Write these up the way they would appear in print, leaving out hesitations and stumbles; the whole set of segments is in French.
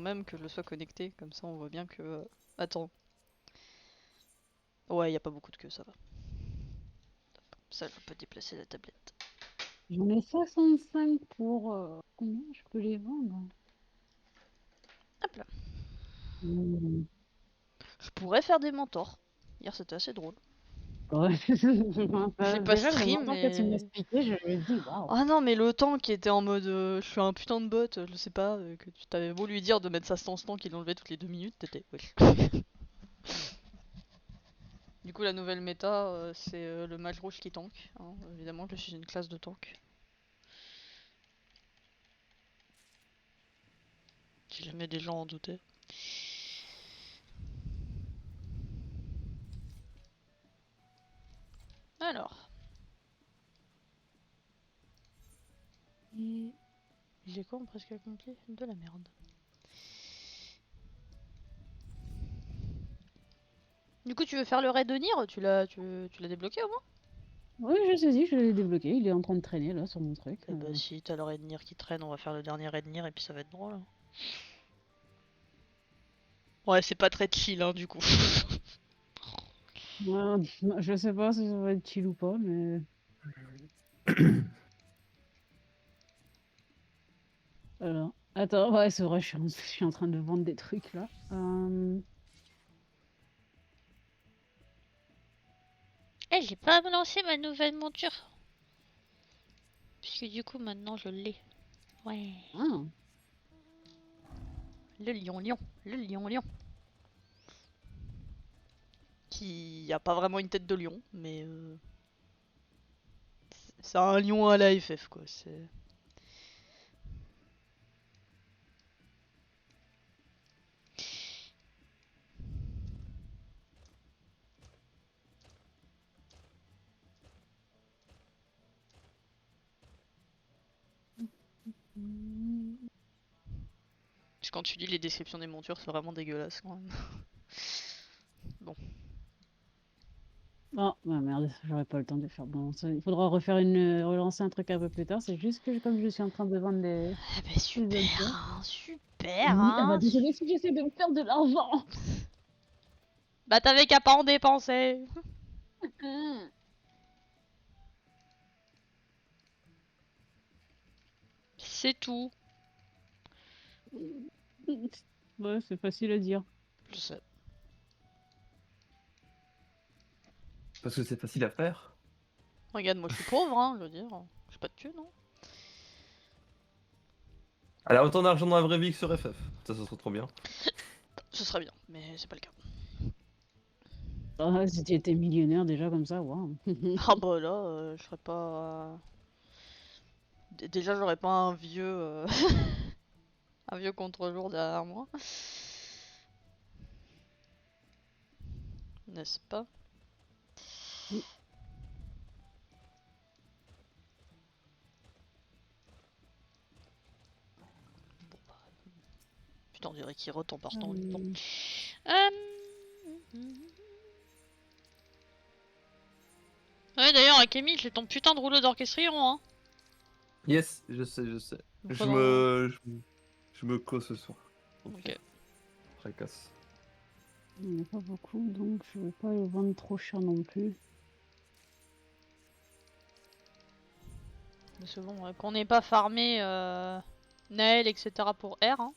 même que je le sois connecté, comme ça on voit bien que... Attends. Ouais, y a pas beaucoup de queue, ça va. Ça, je peux déplacer la tablette. J'en ai 65 pour... combien je peux les vendre? Hop là. Hmm. Je pourrais faire des mentors. Hier, c'était assez drôle. Ouais. J'ai pas Déjà, le stream, montant que tu m'as mais... expliqué, je me dis, waouh. Ah non, mais le tank qui était en mode je suis un putain de bot, je sais pas, que tu t'avais beau lui dire de mettre sa stance tank, il l'enlevait toutes les 2 minutes, t'étais wesh. Du coup, la nouvelle méta, c'est le mage rouge qui tank. Hein. Évidemment, je suis une classe de tank. Si jamais des gens en doutaient. Alors. J'ai quoi en presque accompli? De la merde. Du coup, tu veux faire le raid de Nier? Tu l'as débloqué au moins? Oui, je sais, si, je l'ai débloqué. Il est en train de traîner là sur mon truc. Eh bah si, t'as le raid Nier qui traîne, on va faire le dernier raid Nier et puis ça va être drôle. Hein. Ouais, c'est pas très chill hein, du coup. Ouais, je sais pas si ça va être chill ou pas, mais... Alors, attends, ouais, c'est vrai, je suis en train de vendre des trucs là. Eh, j'ai pas lancé ma nouvelle monture. Puisque du coup, maintenant je l'ai. Ouais. Ah, Le lion-lion. Le lion-lion. Qui a pas vraiment une tête de lion, mais c'est un lion à la FF quoi. C'est... Parce que quand tu lis les descriptions des montures, c'est vraiment dégueulasse quand même. Bon. oh, bah merde, j'aurais pas le temps de faire bon. Il faudra refaire une relancer un truc un peu plus tard. C'est juste que comme je suis en train de vendre Ah bah des super, objets. hein, super, Oui, ah bah hein. désolé si j'essaie de me faire de l'argent. Bah t'avais qu'à pas en dépenser. C'est tout. Ouais, c'est facile à dire. Je sais. Parce que c'est facile à faire. Regarde, moi je suis pauvre, hein, je veux dire. J'ai pas de thune, non. Elle a autant d'argent dans la vraie vie que sur FF. Ça serait trop bien. Ce serait bien, mais c'est pas le cas. Ah, si tu étais millionnaire déjà comme ça, waouh. Ah bah là, je serais pas... Déjà, j'aurais pas un vieux... un vieux contre-jour derrière moi. N'est-ce pas? Bon bah... Putain, on dirait qu'il rote en partant. Bon. Ouais, d'ailleurs, Akemi, j'ai ton putain de rouleau d'orchestrion, hein. Yes, je sais, je sais. Je Faudra... me... Je me cause ce soir. Ok. Ok. Il Fracasse. n'y en a pas beaucoup, donc je vais pas les vendre trop cher non plus. Mais c'est bon, qu'on n'ait pas farmé Naël, etc. pour R, hein.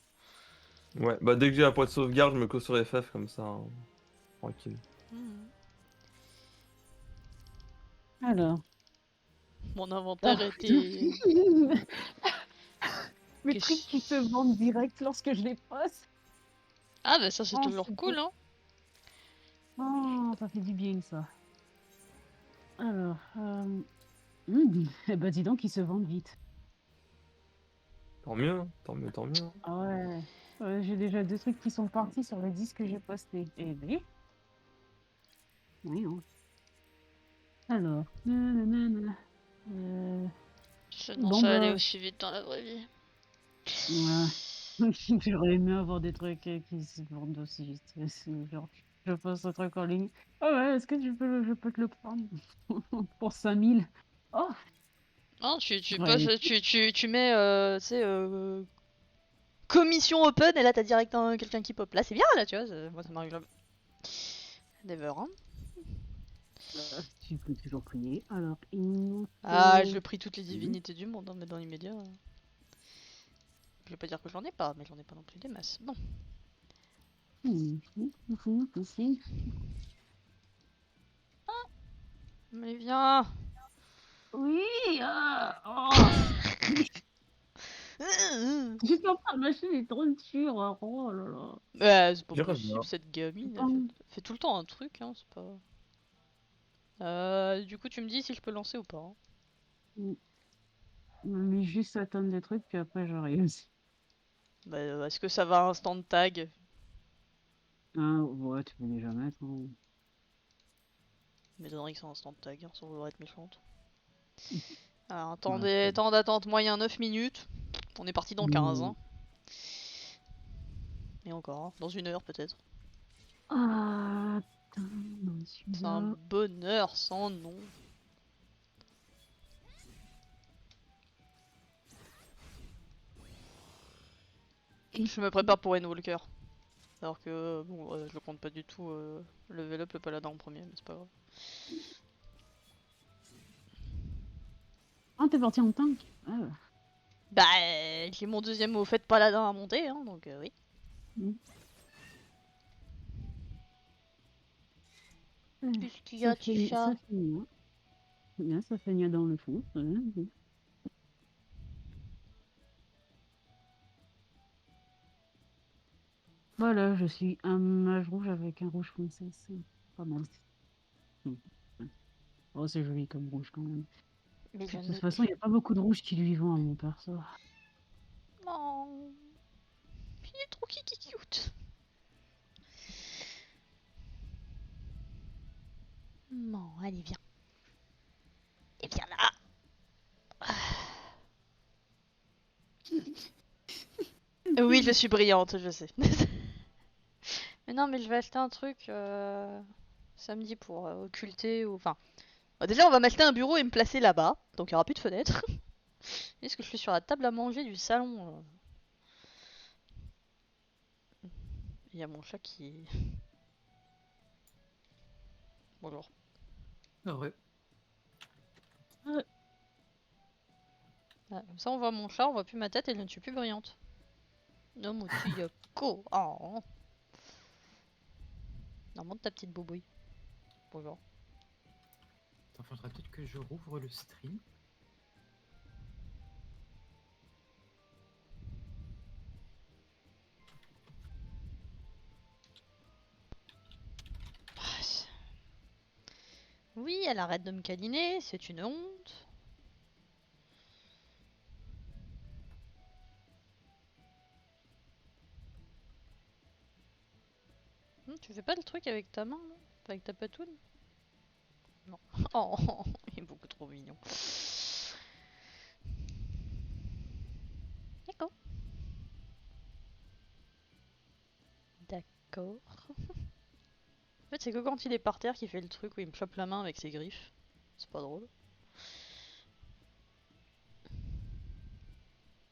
Ouais, bah dès que j'ai la poids de sauvegarde, je me cause sur FF comme ça. Hein. Tranquille. Mhm. Alors. Mon inventaire Ah, putain. était... Mes trucs qui se vendent direct lorsque je les poste. Ah bah ça c'est Oh, toujours c'est cool, beau. hein. Oh, ça fait du bien ça. Alors, eh ben dis donc, ils se vendent vite. Tant mieux, hein. Tant mieux, tant mieux. Hein. Ah ouais. J'ai déjà deux trucs qui sont partis sur le disque que j'ai posté. Eh ben, oui, hein. Alors, nanana. Non, Bon ça allait bah, aussi vite dans la vraie vie. ouais. J'aurais aimé avoir des trucs qui se vendent aussi vite. Genre, je poste un truc en ligne. Ah ouais, est-ce que je peux te le prendre pour 5000? Oh, Non, tu ouais. passes, tu mets, tu sais, commission open et là t'as direct quelqu'un qui pop. Là c'est bien là, tu vois, moi ça m'arrive jamais. Never, hein. Tu peux toujours prier. Alors, il nous Ah, faut... je prie toutes les divinités du monde, hein, mais dans l'immédiat. Je vais pas dire que j'en ai pas, mais j'en ai pas non plus des masses. Bon. Mais viens. Oui, oh. J'ai pas la machine est trop dure. Oh là là. C'est pas Je possible, reviens. cette gamine, Attends. elle fait tout le temps un truc, hein, c'est pas... du coup, tu me dis si je peux lancer ou pas. Hein. Mais juste attendre des trucs, puis après j'arrive. Bah, est-ce que ça va instant tag? Ah, ouais, tu peux déjà mettre. Hein. Mais donnerait que c'est instant tag, hein, sans vouloir être méchante. Alors, Ouais, attendez, temps d'attente moyen 9 minutes. On est parti dans 15, hein. Et encore, hein, dans 1 heure peut-être. Ah, attends, non, C'est un celui-là. bonheur sans nom. Je me prépare pour Endwalker. Alors que, bon, je le compte pas du tout level up le paladin en premier, mais c'est pas grave. Ah, t'es parti en tank. Ah. Bah, j'ai mon deuxième au fait paladin à monter, hein, donc oui. Qu'est-ce qu'il y a, petit chat? Ça fait nia. Bien, ça fait nia dans le fond. Voilà, je suis un mage rouge avec un rouge foncé. C'est pas mal. Oh, c'est joli comme rouge quand même. Mais De toute façon, il n'y a pas beaucoup de rouges qui lui vont à mon perso. Non. Il est trop kiki cute. Non, allez, viens. Et viens là. Oui, je suis brillante, je sais. Mais non, mais je vais acheter un truc samedi pour occulter ou... Enfin, déjà, on va m'acheter un bureau et me placer là-bas. Donc, il n'y aura plus de fenêtre. Est-ce que je suis sur la table à manger du salon Il y a mon chat qui... Bonjour. Ah ouais. Ah, comme ça, on voit mon chat, on voit plus ma tête et je ne suis plus brillante. Non, mon petit Yoko. Oh. Non, monte ta petite boubouille. Bonjour. Attends, faudra peut-être que je rouvre le stream. Oui, elle arrête de me câliner, c'est une honte. Tu fais pas le truc avec ta main, là? Avec ta patoune? Non. Oh, il est beaucoup trop mignon. D'accord. D'accord. En fait, c'est que quand il est par terre qu'il fait le truc où il me chope la main avec ses griffes. C'est pas drôle.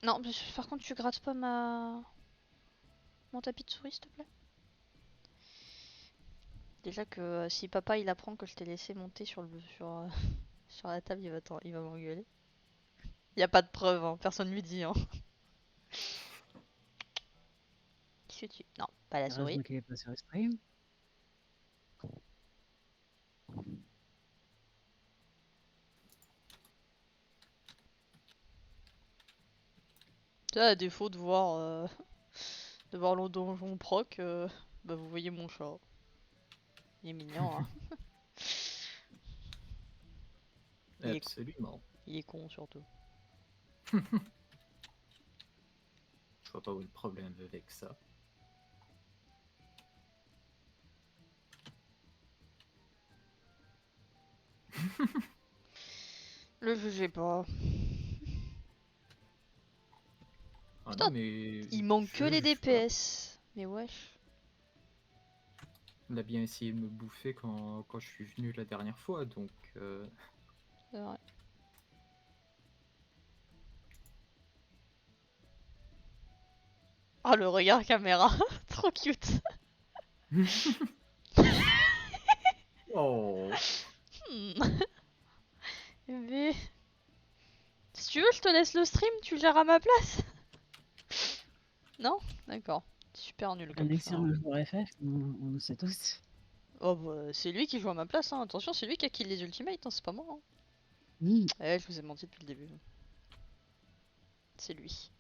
Non, mais par contre, tu grattes pas mon tapis de souris, s'il te plaît. Déjà que si papa il apprend que je t'ai laissé monter sur la table, il va m'engueuler. Y a pas de preuve, hein. Personne lui dit. Hein. Qu'est-ce que tu... Non, pas la souris. Heureusement qu'il est pas sur le stream. Tu sais, à défaut de voir le donjon proc, bah vous voyez mon chat. Il est mignon, hein. Il est, Absolument. il est con surtout. Je vois pas où est le problème avec ça. Le jugez pas. Ah Putain, non, mais il manque que je les juge pas. DPS. Mais wesh. On a bien essayé de me bouffer quand je suis venu la dernière fois, donc... C'est vrai. Oh, le regard caméra. Trop cute. Oh. Mais... Si tu veux, je te laisse le stream, tu le gères à ma place. Non? D'accord. Super nul comme ça. Alexandre, le joueur FF, on le sait tous. Oh bah, c'est lui qui joue à ma place, hein. Attention, c'est lui qui a kill les ultimates, hein. C'est pas moi. Hein. Oui. Eh, je vous ai menti depuis le début. C'est lui.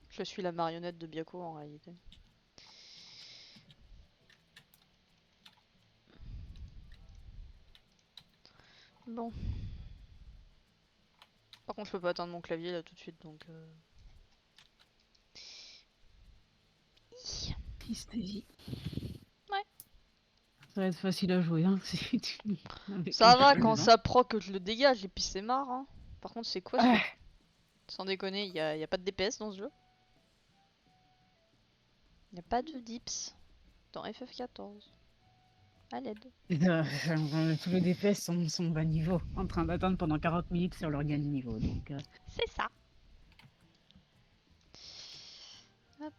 Je suis la marionnette de Byako en réalité. Bon. Par contre, je peux pas atteindre mon clavier là tout de suite donc. Triste vie. Ouais. Ça va être facile à jouer, hein. Si tu... avec Ça un va peu quand de ça proc que je le dégage et puis c'est marre. Hein. Par contre, c'est quoi Ah. Sans déconner, y a pas de DPS dans ce jeu. Y a pas de dips dans FF14. À l'aide. Tous les DPS sont bas niveau, en train d'attendre pendant 40 minutes sur leur gain de niveau. Donc, C'est ça. Hop.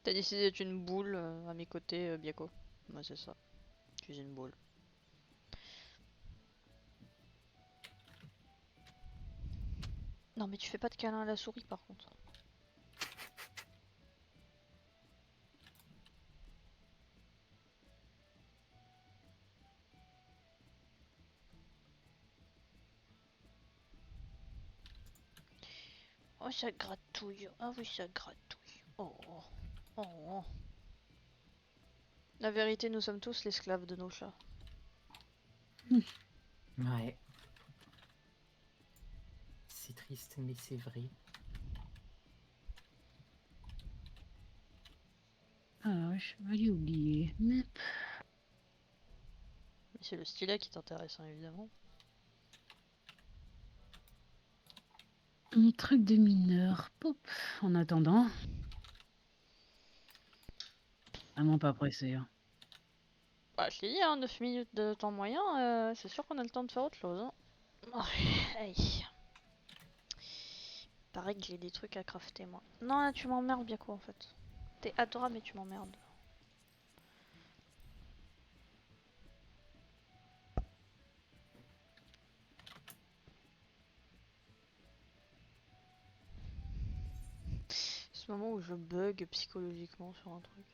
T'as décidé d'être une boule à mes côtés, Byako. Moi, c'est ça. Je suis une boule. Non, mais tu fais pas de câlin à la souris par contre. Oh, ça gratouille. Ah oui, ça gratouille. Oh, oh, oh, oh. La vérité, nous sommes tous l'esclave de nos chats. Ouais. C'est triste, mais c'est vrai. ah, je vais oublier. Mais... Mais c'est le stylet qui t'intéresse, hein, évidemment. Un truc de mineur. Pop. En attendant. Vraiment pas pressé. Hein. Bah, je t'ai dit, hein, 9 minutes de temps moyen, c'est sûr qu'on a le temps de faire autre chose. Hein. Allez. Pareil que j'ai des trucs à crafter, moi. Non, là, tu m'emmerdes, Byako, en fait. T'es adorable, mais tu m'emmerdes. C'est ce moment où je bug psychologiquement sur un truc.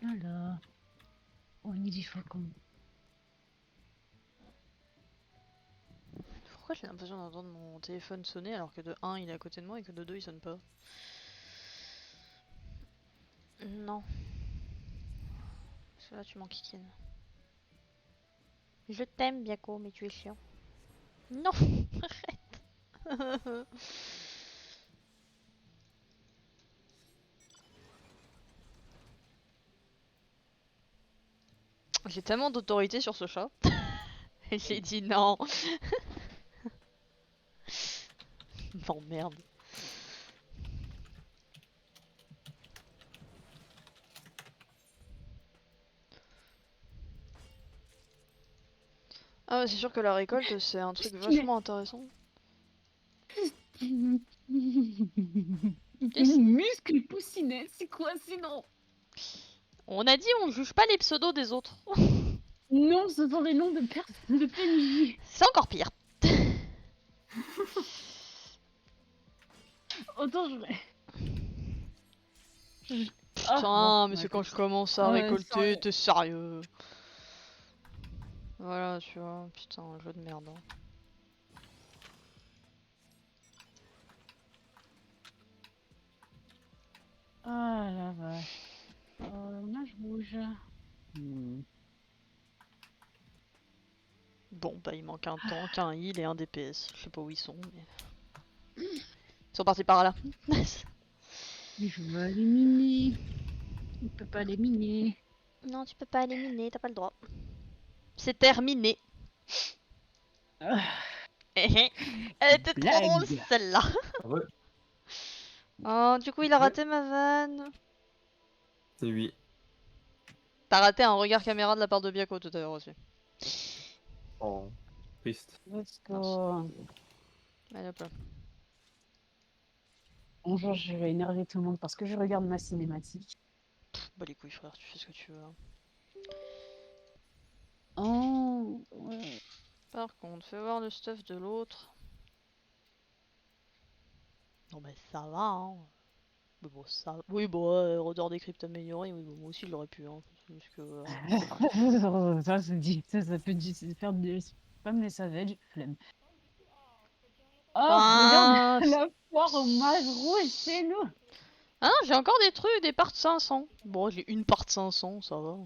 Voilà. Oh, il dit faucon. Pourquoi j'ai l'impression d'entendre mon téléphone sonner alors que de 1 il est à côté de moi et que de 2 il sonne pas? Non. Parce que là tu m'enquiquines. Je t'aime Byako, mais tu es chiant. Non. Arrête. J'ai tellement d'autorité sur ce chat. J'ai dit non. Non merde. Ah, c'est sûr que la récolte, c'est un truc vachement intéressant. Muscle poussinet, c'est quoi sinon? On a dit on juge pas les pseudos des autres. Non, ce sont les noms de personnes de PNJ. C'est encore pire. Autant je vais. Putain, mais c'est quand je commence à Ouais, récolter, sérieux. t'es sérieux. Voilà, tu vois, putain, un jeu de merde. Hein. Ah la vache. Là je bouge. Bon, bah il manque un tank, un heal et un DPS. Je sais pas où ils sont, mais... Ils sont partis par là. Mais je veux éliminer. On peut pas l'éliminer. Non, tu peux pas éliminer, t'as pas le droit. C'est terminé. Ah, Elle était trop drôle blague. celle-là. Ah ouais. Oh, du coup, il a Ouais. raté ma vanne. C'est lui. T'as raté un regard caméra de la part de Biako tout à l'heure aussi. Oh, triste. Let's Mince. go. Allez, hop là. Bonjour, je vais énerver tout le monde parce que je regarde ma cinématique. Bah les couilles, frère, tu fais ce que tu veux. Hein. Oh, ouais. Par contre, fais voir le stuff de l'autre. Non, bah ça va, hein. Mais bon, ça. Oui, bon, Rodor des cryptes amélioré, oui, bon, moi aussi je l'aurais pu. Hein. C'est juste que. Ça, ça peut faire des spam les savages, flemme. Oh, regarde Enfin. la foire au mage rouge, c'est nous. Ah non, j'ai encore des trucs, des parts 500. Bon, j'ai une part 500, ça va.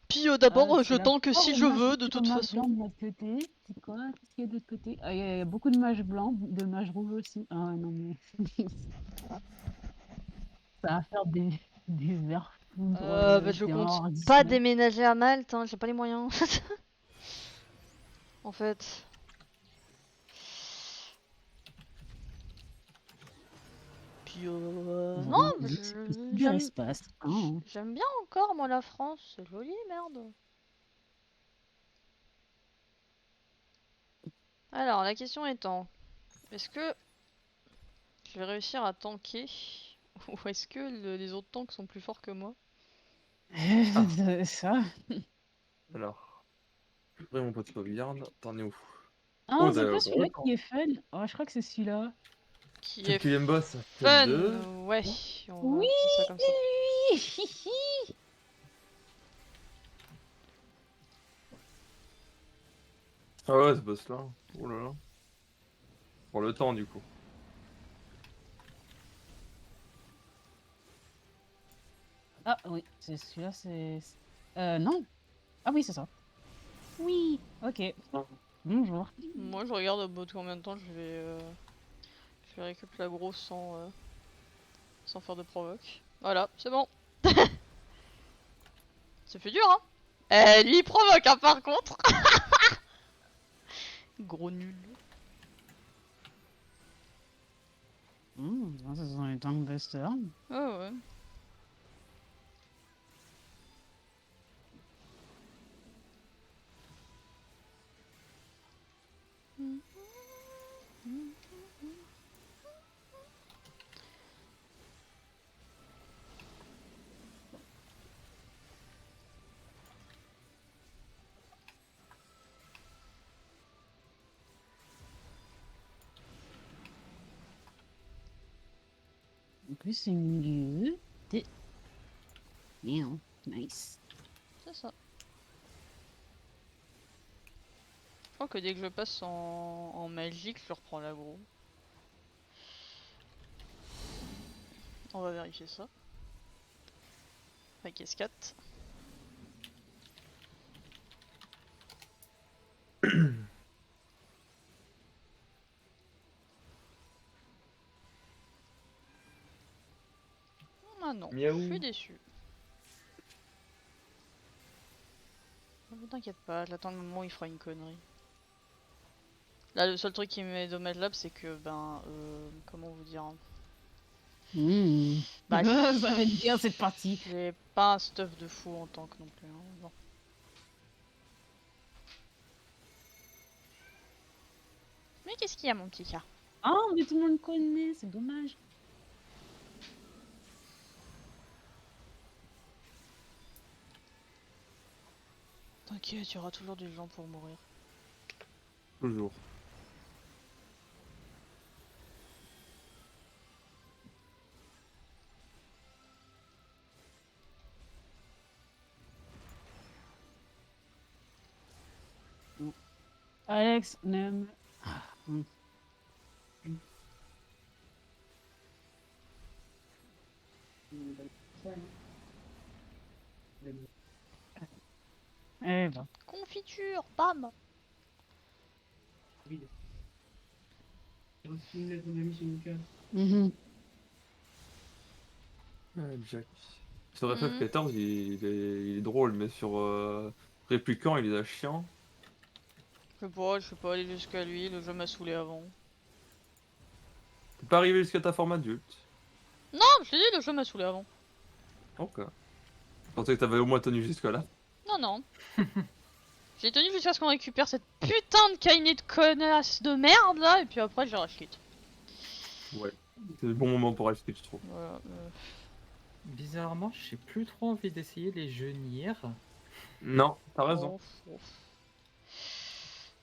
Puis d'abord, je C'est la tank foire si au je mage veux, rouge de et au toute mage blanc façon. de l'autre côté. C'est quoi? Qu'est-ce qu'il y a de l'autre côté? Ah, il y a beaucoup de mages blancs, de mages rouges aussi. Ah non, mais ça va faire des verres foudre Bah, je des compte hors pas Disney. déménager à Malte, hein, j'ai pas les moyens. En fait. Puis non, Vraiment, c'est cyberespace. Hein. j'aime bien encore moi la France, c'est joli, merde. Alors la question étant, est-ce que je vais réussir à tanker ou est-ce que les autres tanks sont plus forts que moi? Ça. Alors, j'ai pris mon pot de sauvegarde. T'en es où? Ah, Oh, c'est t'as pas gros celui-là temps. qui est fun. Oh, je crois que c'est celui-là. Qui est Quatrième boss, step fun, 2. ouais, on va Oui, appeler ça comme ça. c'est lui. Ah ouais, ce boss-là. Oh là là. Pour le temps, du coup. Ah oui, c'est celui-là, c'est... non. Ah oui, c'est ça. Oui, ok. Bonjour. Moi je regarde au bout de combien de temps je vais récupérer la grosse sans faire de provoque. Voilà, c'est bon. Ça fait dur, hein. Lui il provoque, hein, par contre. Gros nul. Ça sont les tankbusters. Ah ouais. En plus, c'est milieu. Miaou, nice. C'est ça. Je crois que dès que je passe en magique, je reprends l'aggro. On va vérifier ça. Avec S4. Ah non, je Miaou. suis déçu. Ne t'inquiète pas, j'attends le moment où il fera une connerie. Là, le seul truc qui me met dommageable, c'est que, comment vous dire, hein. Bah, Ça va être bien cette partie. j'ai pas un stuff de fou en tank non plus. Hein. Bon. Mais qu'est-ce qu'il y a, mon petit chat? Ah, mais tout le monde connaît, c'est dommage. T'inquiète, il y aura toujours des gens pour mourir. Toujours. Alex, n'aime. Eh ben. Confiture, bam! Mhm. Jack. Sur Mhm. FF14, il est drôle, mais sur Répliquant, il est à chiant. Je sais pas aller jusqu'à lui, le jeu m'a saoulé avant. T'es pas arrivé jusqu'à ta forme adulte. Non, je t'ai dit, le jeu m'a saoulé avant. Ok. Je pensais que t'avais au moins tenu jusque-là. Non, non. J'ai tenu jusqu'à ce qu'on récupère cette putain de Kaine de connasse de merde là, et puis après j'ai rush quit. Ouais. C'est le bon moment pour acheter, je trouve. Voilà. Bizarrement, j'ai plus trop envie d'essayer les jeux Nier. Non, t'as raison.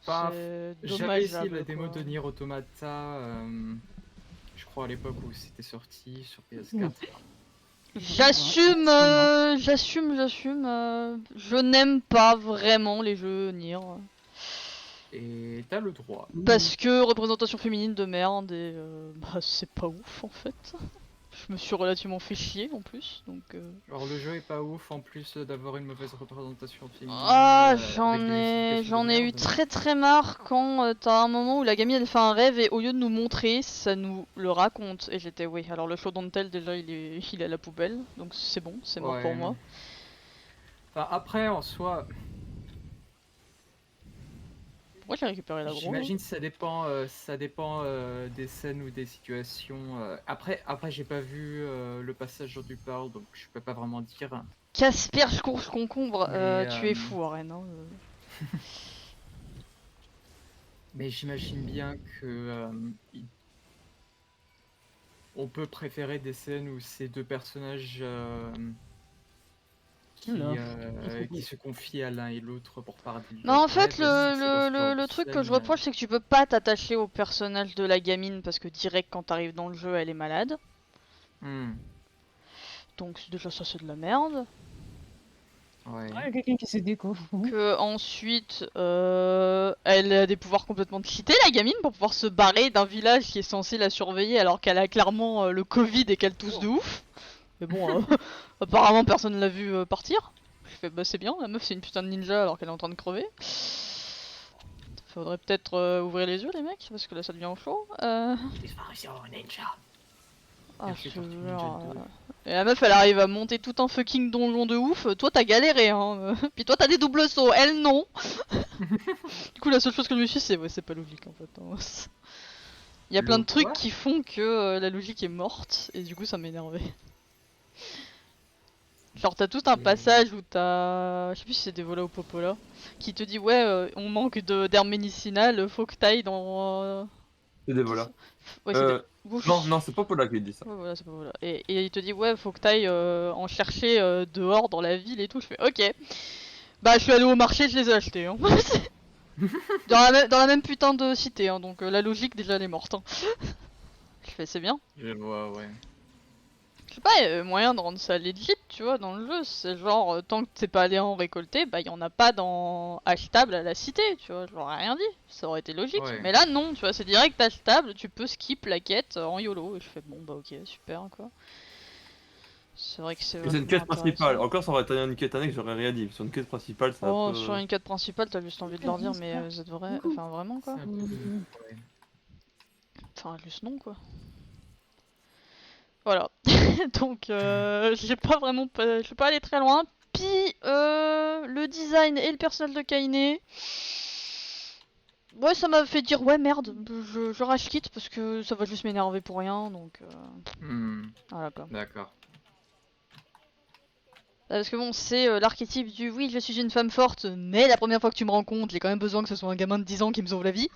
Pas- C'est J'avais essayé dommageable, la démo quoi. de Nier Automata, je crois à l'époque où c'était sorti sur PS4. J'assume, j'assume. Je n'aime pas vraiment les jeux Nier. Et t'as le droit. Parce que représentation féminine de merde et bah c'est pas ouf en fait. Je me suis relativement fait chier en plus, donc. Alors le jeu est pas ouf en plus d'avoir une mauvaise représentation féminine. Ah, avec des justifications j'en de ai eu merde. très marre quand t'as un moment où la gamine elle fait un rêve et au lieu de nous montrer, ça nous le raconte. Et j'étais, oui, alors le show don't tell déjà il est à la poubelle, donc c'est bon, c'est mort pour Ouais. moi. Enfin, après en soi, Pourquoi j'ai récupéré la grosse? j'imagine ça dépend des scènes ou des situations. Après j'ai pas vu le passage dont tu parles, donc je peux pas vraiment dire. Casperge courge concombre, Mais, tu es fou, Arène. Hein, Mais j'imagine bien que on peut préférer des scènes où ces deux personnages qui se confient à l'un et l'autre pour parler de Non, leurs en fait, rêves, si c'est dans ce genre de le truc que je scène, reproche, c'est que tu peux pas t'attacher au personnage de la gamine parce que direct quand t'arrives dans le jeu, elle est malade. Donc déjà ça c'est de la merde. ouais. Ah, il y a quelqu'un qui s'est déco. Que ensuite, elle a des pouvoirs complètement cheatés, la gamine, pour pouvoir se barrer d'un village qui est censé la surveiller alors qu'elle a clairement le Covid et qu'elle tousse de ouf. Mais bon, apparemment personne l'a vu partir. Je fais bah c'est bien, la meuf c'est une putain de ninja alors qu'elle est en train de crever. Faudrait peut-être ouvrir les yeux les mecs, parce que là ça devient chaud. Disparition ninja. Ah, Merci je te Tortue jure, Ninja 2. Et la meuf elle arrive à monter tout un fucking donjon de ouf, toi t'as galéré hein. Puis toi t'as des doubles sauts, elle non. Du coup la seule chose que je me suis dit c'est ouais c'est pas logique en fait. Hein. Il y a plein de trucs quoi qui font que la logique est morte et du coup ça m'énervait. Genre t'as tout un passage où t'as... Je sais plus si c'est des Vola ou Popola qui te dit ouais on manque d'herbes médicinales, faut que t'ailles dans... C'est des volats. Ouais c'est des... Non, c'est pas Paula qui dit ça. Ouais, voilà, c'est pas voilà. Et il te dit ouais faut que t'ailles en chercher dehors dans la ville et tout. Je fais ok. Bah je suis allé au marché, je les ai achetés. Hein. dans la même putain de cité, hein, donc la logique déjà elle est morte. Hein. Je fais c'est bien. Je vois, ouais. Je sais pas, y a moyen de rendre ça legit, tu vois, dans le jeu. C'est genre, tant que t'es pas allé en récolter, bah y en a pas dans achetable à la cité, tu vois. J'aurais rien dit, ça aurait été logique. Ouais. Mais là, non, tu vois, c'est direct achetable, tu peux skip la quête en YOLO. Et je fais bon, bah ok, super, quoi. C'est vrai que c'est Et c'est une vachement quête principale. intéressant. Encore, ça aurait été une quête annexe, j'aurais rien dit. Sur une quête principale, c'est un Oh, peu. sur une quête principale, t'as juste envie de leur dire, mais vous êtes vrai, enfin vraiment quoi. C'est un peu... ouais. Enfin, juste non quoi. Voilà. Donc, j'ai pas vraiment. Je suis pas allé très loin. Puis, le design et le personnage de Kaine. Ouais, ça m'a fait dire ouais, merde, je rage quitte parce que ça va juste m'énerver pour rien. Donc, voilà quoi. D'accord. Parce que bon, c'est l'archétype du oui, je suis une femme forte, mais la première fois que tu me rencontres, j'ai quand même besoin que ce soit un gamin de 10 ans qui me sauve la vie.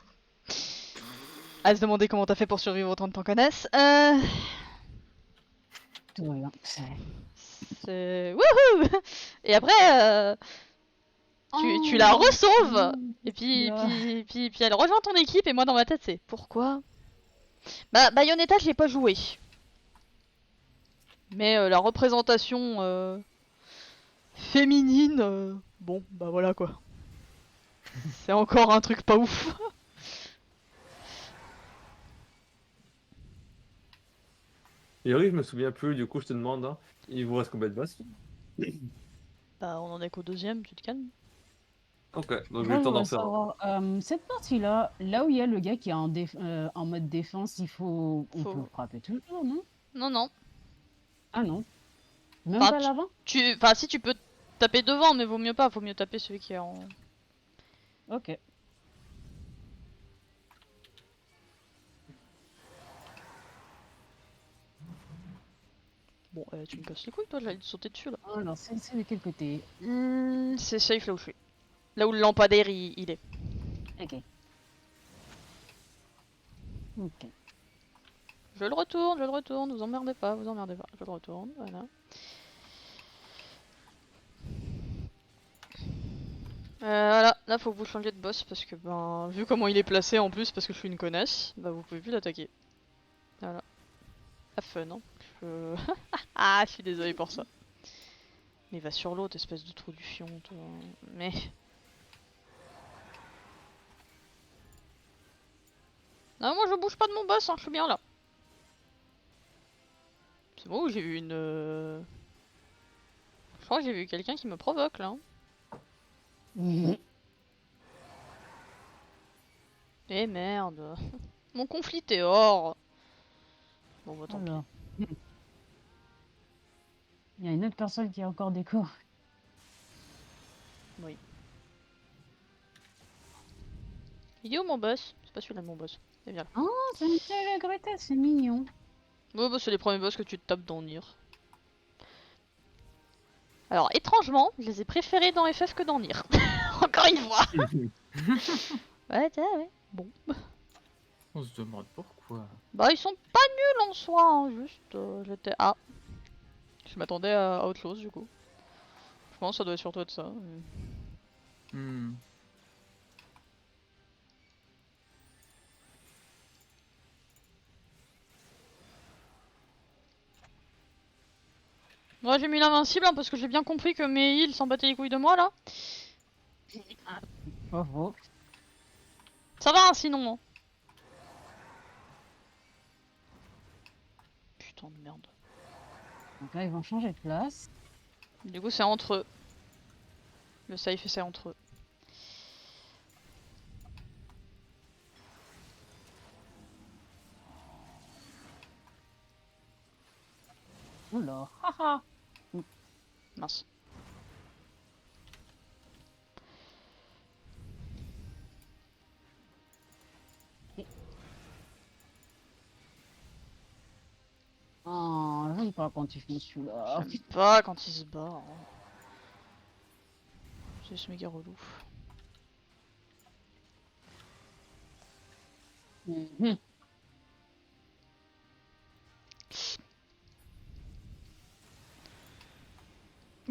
À se demander comment t'as fait pour survivre autant de temps connasse. Tout va bien. C'est. Wouhou. Et après, tu la resauves. Et puis elle rejoint ton équipe. Et moi, dans ma tête, c'est pourquoi? Bah, Bayonetta, je l'ai pas joué. Mais la représentation féminine, bon, bah voilà quoi. C'est encore un truc pas ouf. Et oui, je me souviens plus, du coup, je te demande, hein, il vous reste combien de boss? Bah, on en est qu'au deuxième, tu te calmes. Ok, donc j'ai Moi, le je temps d'en voudrais faire un. savoir, cette partie-là, là où il y a le gars qui est en mode défense, on peut le frapper toujours, non? Non, non. Ah non. Même Enfin, pas l'avant? Enfin, si tu peux taper devant, mais vaut mieux pas. Vaut mieux taper celui qui est en. Ok. Bon, tu me casses les couilles, toi, j'allais te sauter dessus là. Alors, c'est de quel côté? C'est safe là où je suis. Là où le lampadaire il est. Ok. Ok. Je le retourne, vous emmerdez pas, je le retourne, voilà. Voilà, là faut que vous changiez de boss parce que ben, vu comment il est placé en plus parce que je suis une connasse, bah vous pouvez plus l'attaquer. Voilà. Pas fun, hein. Ah, je suis désolée pour ça. Mais va sur l'autre, espèce de trou du fion, toi. Mais... Non, moi je bouge pas de mon boss, hein, je suis bien là. C'est bon, j'ai vu une... Je crois que j'ai vu quelqu'un qui me provoque là. Eh merde. Mon conflit est hors. Bon bah tant pis. Alors. Il y a une autre personne qui a encore des corps. Oui. Il est où mon boss? C'est pas celui-là mon boss. Et bien là. Oh, c'est une telle Greta, c'est mignon. Ouais bah c'est les premiers boss que tu te tapes dans Nier. Alors étrangement, je les ai préférés dans FF que dans Nier. Encore une fois. Ouais, tiens, ouais. Bon. On se demande pourquoi. Bah ils sont pas nuls en soi, hein, juste j'étais... Ah. Je m'attendais à autre chose du coup. Je pense que ça doit être surtout de ça. Hmm. Ouais, j'ai mis l'invincible hein, parce que j'ai bien compris que mes heals s'en battaient les couilles de moi là. Bravo. Ça va hein, sinon. Hein. Putain de merde. Donc là, ils vont changer de place. Du coup c'est entre eux. Le safe c'est entre eux. Oula, haha. Mince. Oh, j'aime pas quand tu fais celui-là. J'aime pas quand il se bat. Hein. C'est ce méga relou. Mhm.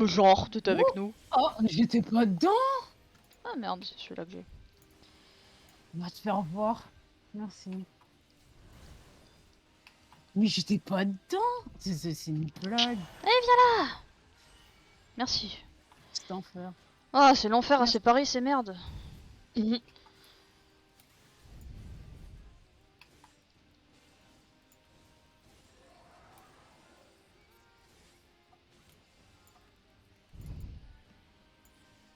Genre, t'étais avec nous. Oh, j'étais pas dedans. Ah merde, c'est celui-là que j'ai. On va te faire voir. Merci. Mais j'étais pas dedans. C'est une blague. Merci. C'est enfer. Ah, c'est l'enfer à Merci. séparer ces merdes.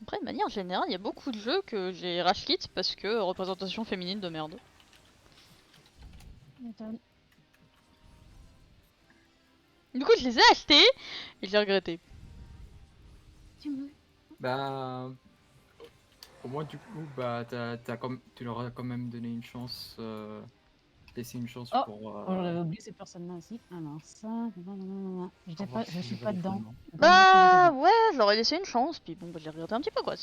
Après, de manière générale, il y a beaucoup de jeux que j'ai rage quit parce que représentation féminine de merde. Attends. Du coup, je les ai achetés et j'ai regretté. Bah, au moins du coup, bah, tu leur as quand même donné une chance, laissé une chance Oh, pour. Oh, j'avais oublié ces personnes-là aussi. Alors ça, j'étais pas, je suis pas dedans. Bah ouais, je leur ai laissé une chance, puis bon, bah, je l'ai regretté un petit peu quoi.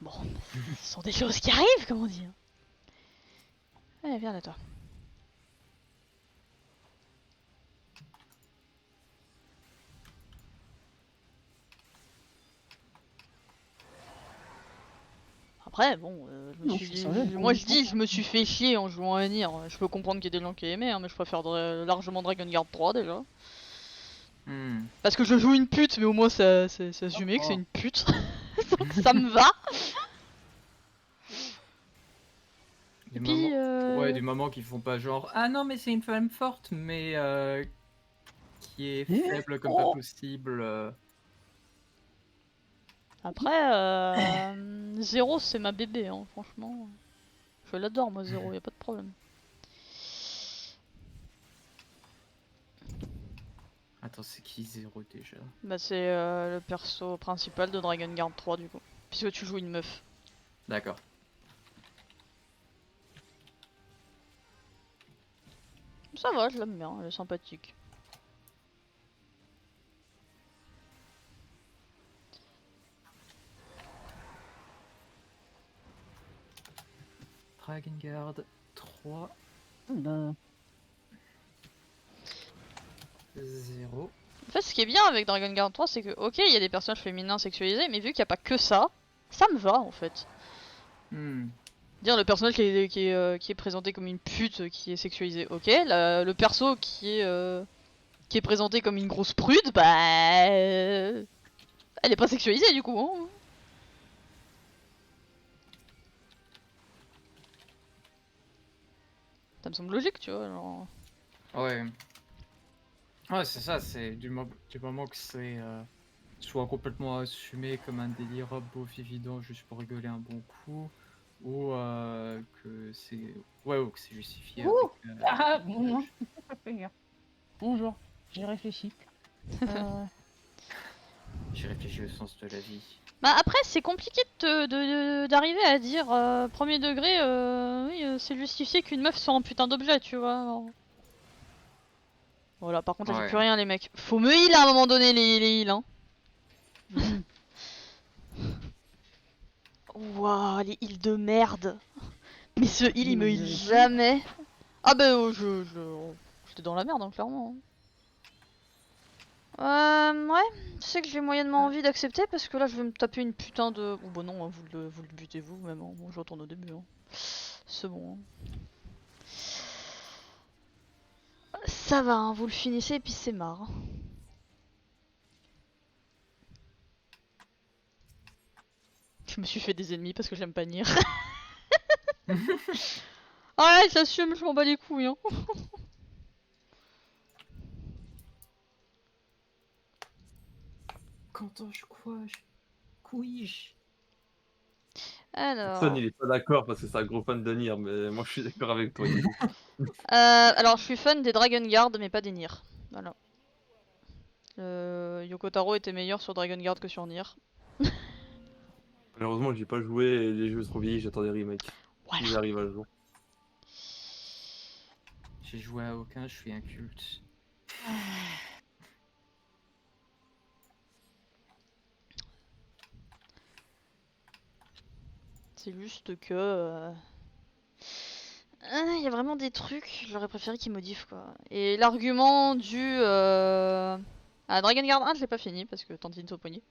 Bon, ce sont des choses qui arrivent, comment dire. Allez, viens là toi. Après, bon, Non, je suis sérieux, moi je dis, je me suis fait chier en jouant à Nier. Je peux comprendre qu'il y ait des gens qui aimaient, hein, mais je préfère largement Dragon Guard 3 déjà. Hmm. Parce que je joue une pute, mais au moins c'est assumé que c'est une pute. Donc ça me va. Des Et puis, Ouais, des mamans qui font pas genre ah non mais c'est une femme forte mais qui est faible comme pas possible. Après, Zero c'est ma bébé, hein, franchement. Je l'adore moi Zero, y a pas de problème. Attends, c'est qui Zéro déjà? Bah c'est le perso principal de Dragon Guard 3 du coup. Puisque tu joues une meuf. D'accord. Ça va, je l'aime bien, elle est sympathique. Drakengard 3, Bah, 0. En fait, ce qui est bien avec Dragon Guard 3, c'est que, ok, il y a des personnages féminins sexualisés, mais vu qu'il n'y a pas que ça me va en fait. Hmm. Dire le personnage qui est présenté comme une pute qui est sexualisé, ok. Le perso qui est présenté comme une grosse prude, bah. Elle est pas sexualisée du coup. Hein. Ça me semble logique, tu vois. Genre... Ouais. Ouais, c'est ça, c'est du moment que c'est soit complètement assumé comme un délire beauf évident juste pour rigoler un bon coup, ou que c'est ou que c'est justifié Ouh avec, ah, bon, fais gaffe. Bonjour, j'ai réfléchi. J'ai réfléchi au sens de la vie. Bah après, c'est compliqué d'arriver à dire premier degré, oui, c'est justifié qu'une meuf soit un putain d'objet, tu vois. Alors. Voilà, par contre, là j'ai plus Ouais. rien, les mecs. Faut me heal à un moment donné, les heals, hein. Waouh, les heals de merde. Mais ce heal, il me heal jamais. Ah bah, j'étais dans la merde, hein, clairement. Ouais, je sais que j'ai moyennement envie d'accepter parce que là je vais me taper une putain de... Oh bah non, hein, vous le butez vous même, hein. Moi je retourne au début. Hein. C'est bon. Hein. Ça va, hein, vous le finissez et puis c'est marre. Je me suis fait des ennemis parce que j'aime pas Nier. Ah ouais, j'assume, je m'en bats les couilles. Hein. Qu'entends-je quoi? Couille. Son, Alors... il est pas d'accord parce que c'est un gros fan de Nier, mais moi je suis d'accord avec toi. Du coup. alors je suis fan des Dragon Guard mais pas des Nier. Voilà. Yoko Taro était meilleur sur Dragon Guard que sur Nier. Malheureusement, j'ai pas joué et les jeux sont vieillis, j'attends des remakes. Voilà. Ils arrivent à jour. J'ai joué à aucun, je suis un culte. C'est juste que... Il y a vraiment des trucs, j'aurais préféré qu'ils modifient quoi. Et l'argument du... Ah, Dragon Guard 1, je l'ai pas fini parce que tantine au poignet.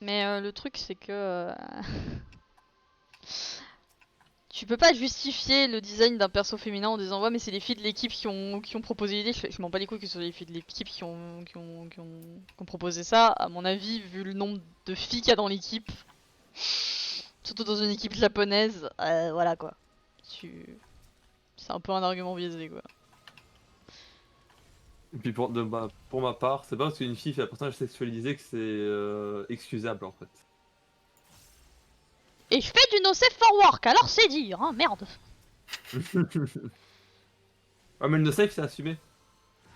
Mais le truc c'est que... Tu peux pas justifier le design d'un perso féminin en disant ouais mais c'est les filles de l'équipe qui ont proposé l'idée. Je m'en bats les couilles que ce soit les filles de l'équipe qui ont proposé ça. À mon avis, vu le nombre de filles qu'il y a dans l'équipe, surtout dans une équipe japonaise, voilà quoi. C'est un peu un argument biaisé quoi. Et puis pour ma part, c'est pas parce qu'une fille fait un personnage sexualisé que c'est excusable en fait. Et je fais du no safe for work, alors c'est dire, hein, merde. Ah mais le no-safe c'est assumé.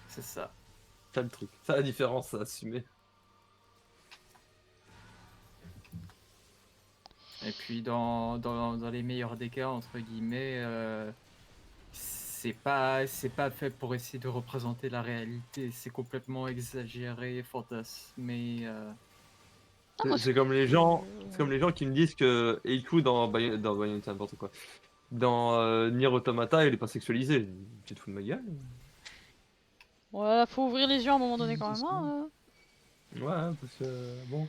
C'est ça. C'est le truc. C'est la différence, c'est assumé. Et puis dans les meilleurs des cas, entre guillemets, c'est pas fait pour essayer de représenter la réalité. C'est complètement exagéré, fantasmé. C'est comme les gens, c'est comme les gens qui me disent que Eiku dans Bayonetta, n'importe quoi. Dans Nier Automata, il est pas sexualisé. Tu te fous de ma gueule? Ouais, faut ouvrir les yeux à un moment donné quand même. Hein, Ouais, parce que bon.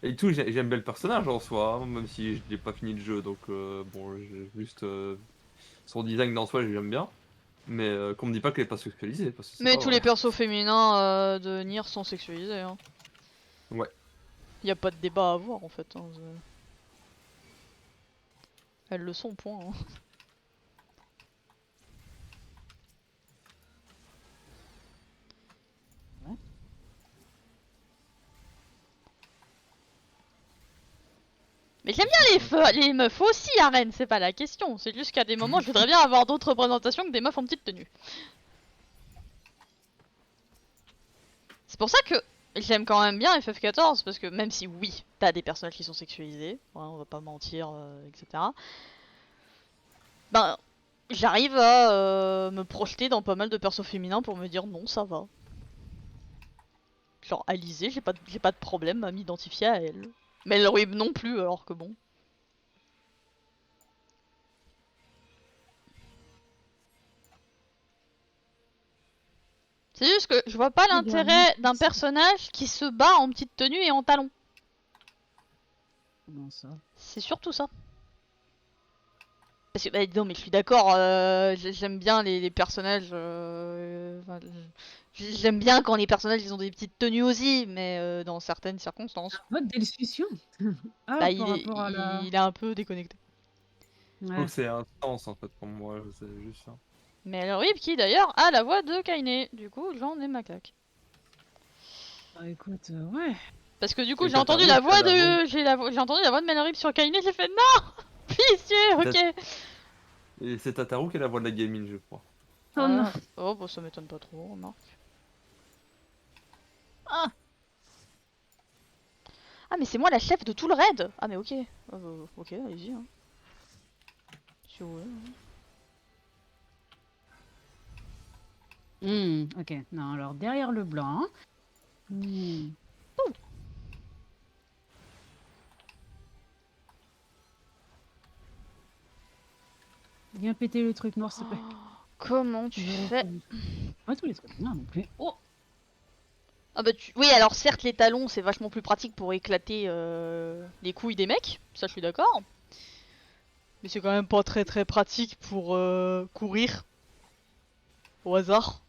Et tout, j'aime bien le personnage en soi, hein, même si je n'ai pas fini le jeu, donc bon, juste son design en soi, j'aime bien. Mais qu'on me dit pas qu'elle est pas sexualisée, parce que c'est Mais pas tous vrai. les persos féminins de Nier sont sexualisés. Hein. Ouais. Y a pas de débat à avoir en fait. Hein, elles le sont, point. Hein. Ouais. Mais j'aime bien les meufs aussi, Arène, c'est pas la question. C'est juste qu'à des moments, je voudrais bien avoir d'autres représentations que des meufs en petite tenue. C'est pour ça que j'aime quand même bien FF14, parce que même si oui, t'as des personnages qui sont sexualisés, ouais, on va pas mentir, etc. Ben, j'arrive à me projeter dans pas mal de persos féminins pour me dire non, ça va. Genre Alizé, j'ai pas de problème à m'identifier à elle. Melrib non plus, alors que bon. C'est juste que je vois pas Le l'intérêt dernier, d'un c'est- personnage qui se bat en petite tenue et en talons. Comment ça? C'est surtout ça. Parce que, bah, non, mais je suis d'accord, j'aime bien les personnages. Enfin, j'aime bien quand les personnages ils ont des petites tenues aussi, mais dans certaines circonstances. Mode de discussion. Ah, Bah, par rapport à la. il est un peu déconnecté. Je trouve Ouais. que c'est un sens en fait pour moi, c'est juste ça. Mais le Rip qui d'ailleurs a la voix de Kaine, du coup j'en ai ma claque. Bah, écoute, ouais. Parce que du coup Et j'ai t'as entendu Taro la qui voix a la de. J'ai entendu la voix de Melrip sur Kaine, j'ai fait non. Pitié, ok. Et c'est Tataru qui a la voix de la gamine, je crois. Oh non. Oh bah ça m'étonne pas trop, remarque. Ah. Ah mais c'est moi la chef de tout le raid. Ah mais ok. Ok, allez-y. Hein. Si vous voulez, hein. Ok. Non, alors derrière le blanc. Viens péter le truc noir, s'il te plaît. Comment tu fais? Pas tous les trucs noirs non plus. Oh. Ah bah oui alors certes les talons c'est vachement plus pratique pour éclater les couilles des mecs, ça je suis d'accord. Mais c'est quand même pas très pratique pour courir au hasard.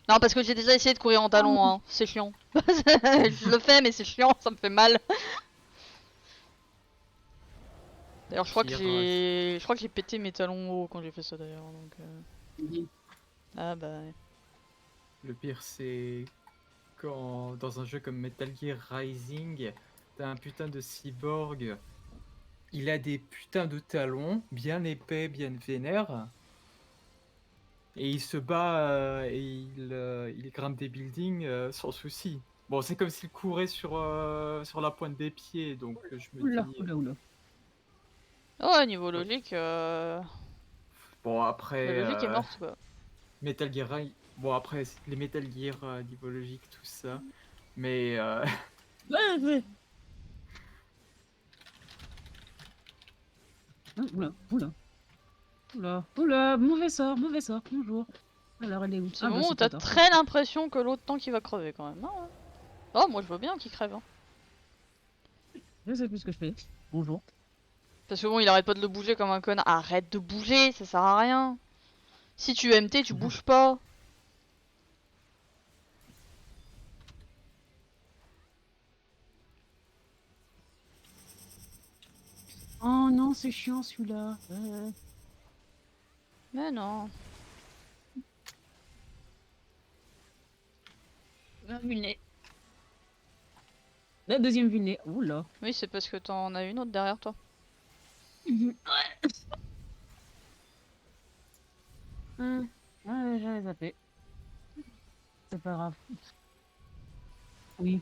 Non parce que j'ai déjà essayé de courir en talons, hein. C'est chiant. Je le fais mais c'est chiant, ça me fait mal. D'ailleurs je crois que j'ai pété mes talons hauts quand j'ai fait ça d'ailleurs. Donc, Ah bah ouais. Le pire, c'est quand dans un jeu comme Metal Gear Rising, t'as un putain de cyborg. Il a des putains de talons, bien épais, bien vénères. Et il se bat et il grimpe des buildings sans souci. Bon, c'est comme s'il courait sur la pointe des pieds, donc je me Oula, dis. oula. Ouais niveau logique, Bon, la après. logique est morte quoi. Metal Gear Rising. Bon, après, les Metal Gear niveau logique, tout ça. Mais. Ouais. Oula, mauvais sort, bonjour. Alors elle est où? C'est le bah, moment où c'est t'as trop tard. très l'impression que l'autre tank il va crever quand même. Hein. Oh moi je veux bien qu'il crève. Hein. Je sais plus ce que je fais. Bonjour. Parce que bon il arrête pas de le bouger comme un connard. Arrête de bouger, ça sert à rien. Si tu MT tu bouges pas. Oh non, c'est chiant celui-là. Mais non. La vulné. La deuxième vulné. Oula. Oui c'est parce que t'en as une autre derrière toi. Ouais, j'avais zappé. C'est pas grave. Oui.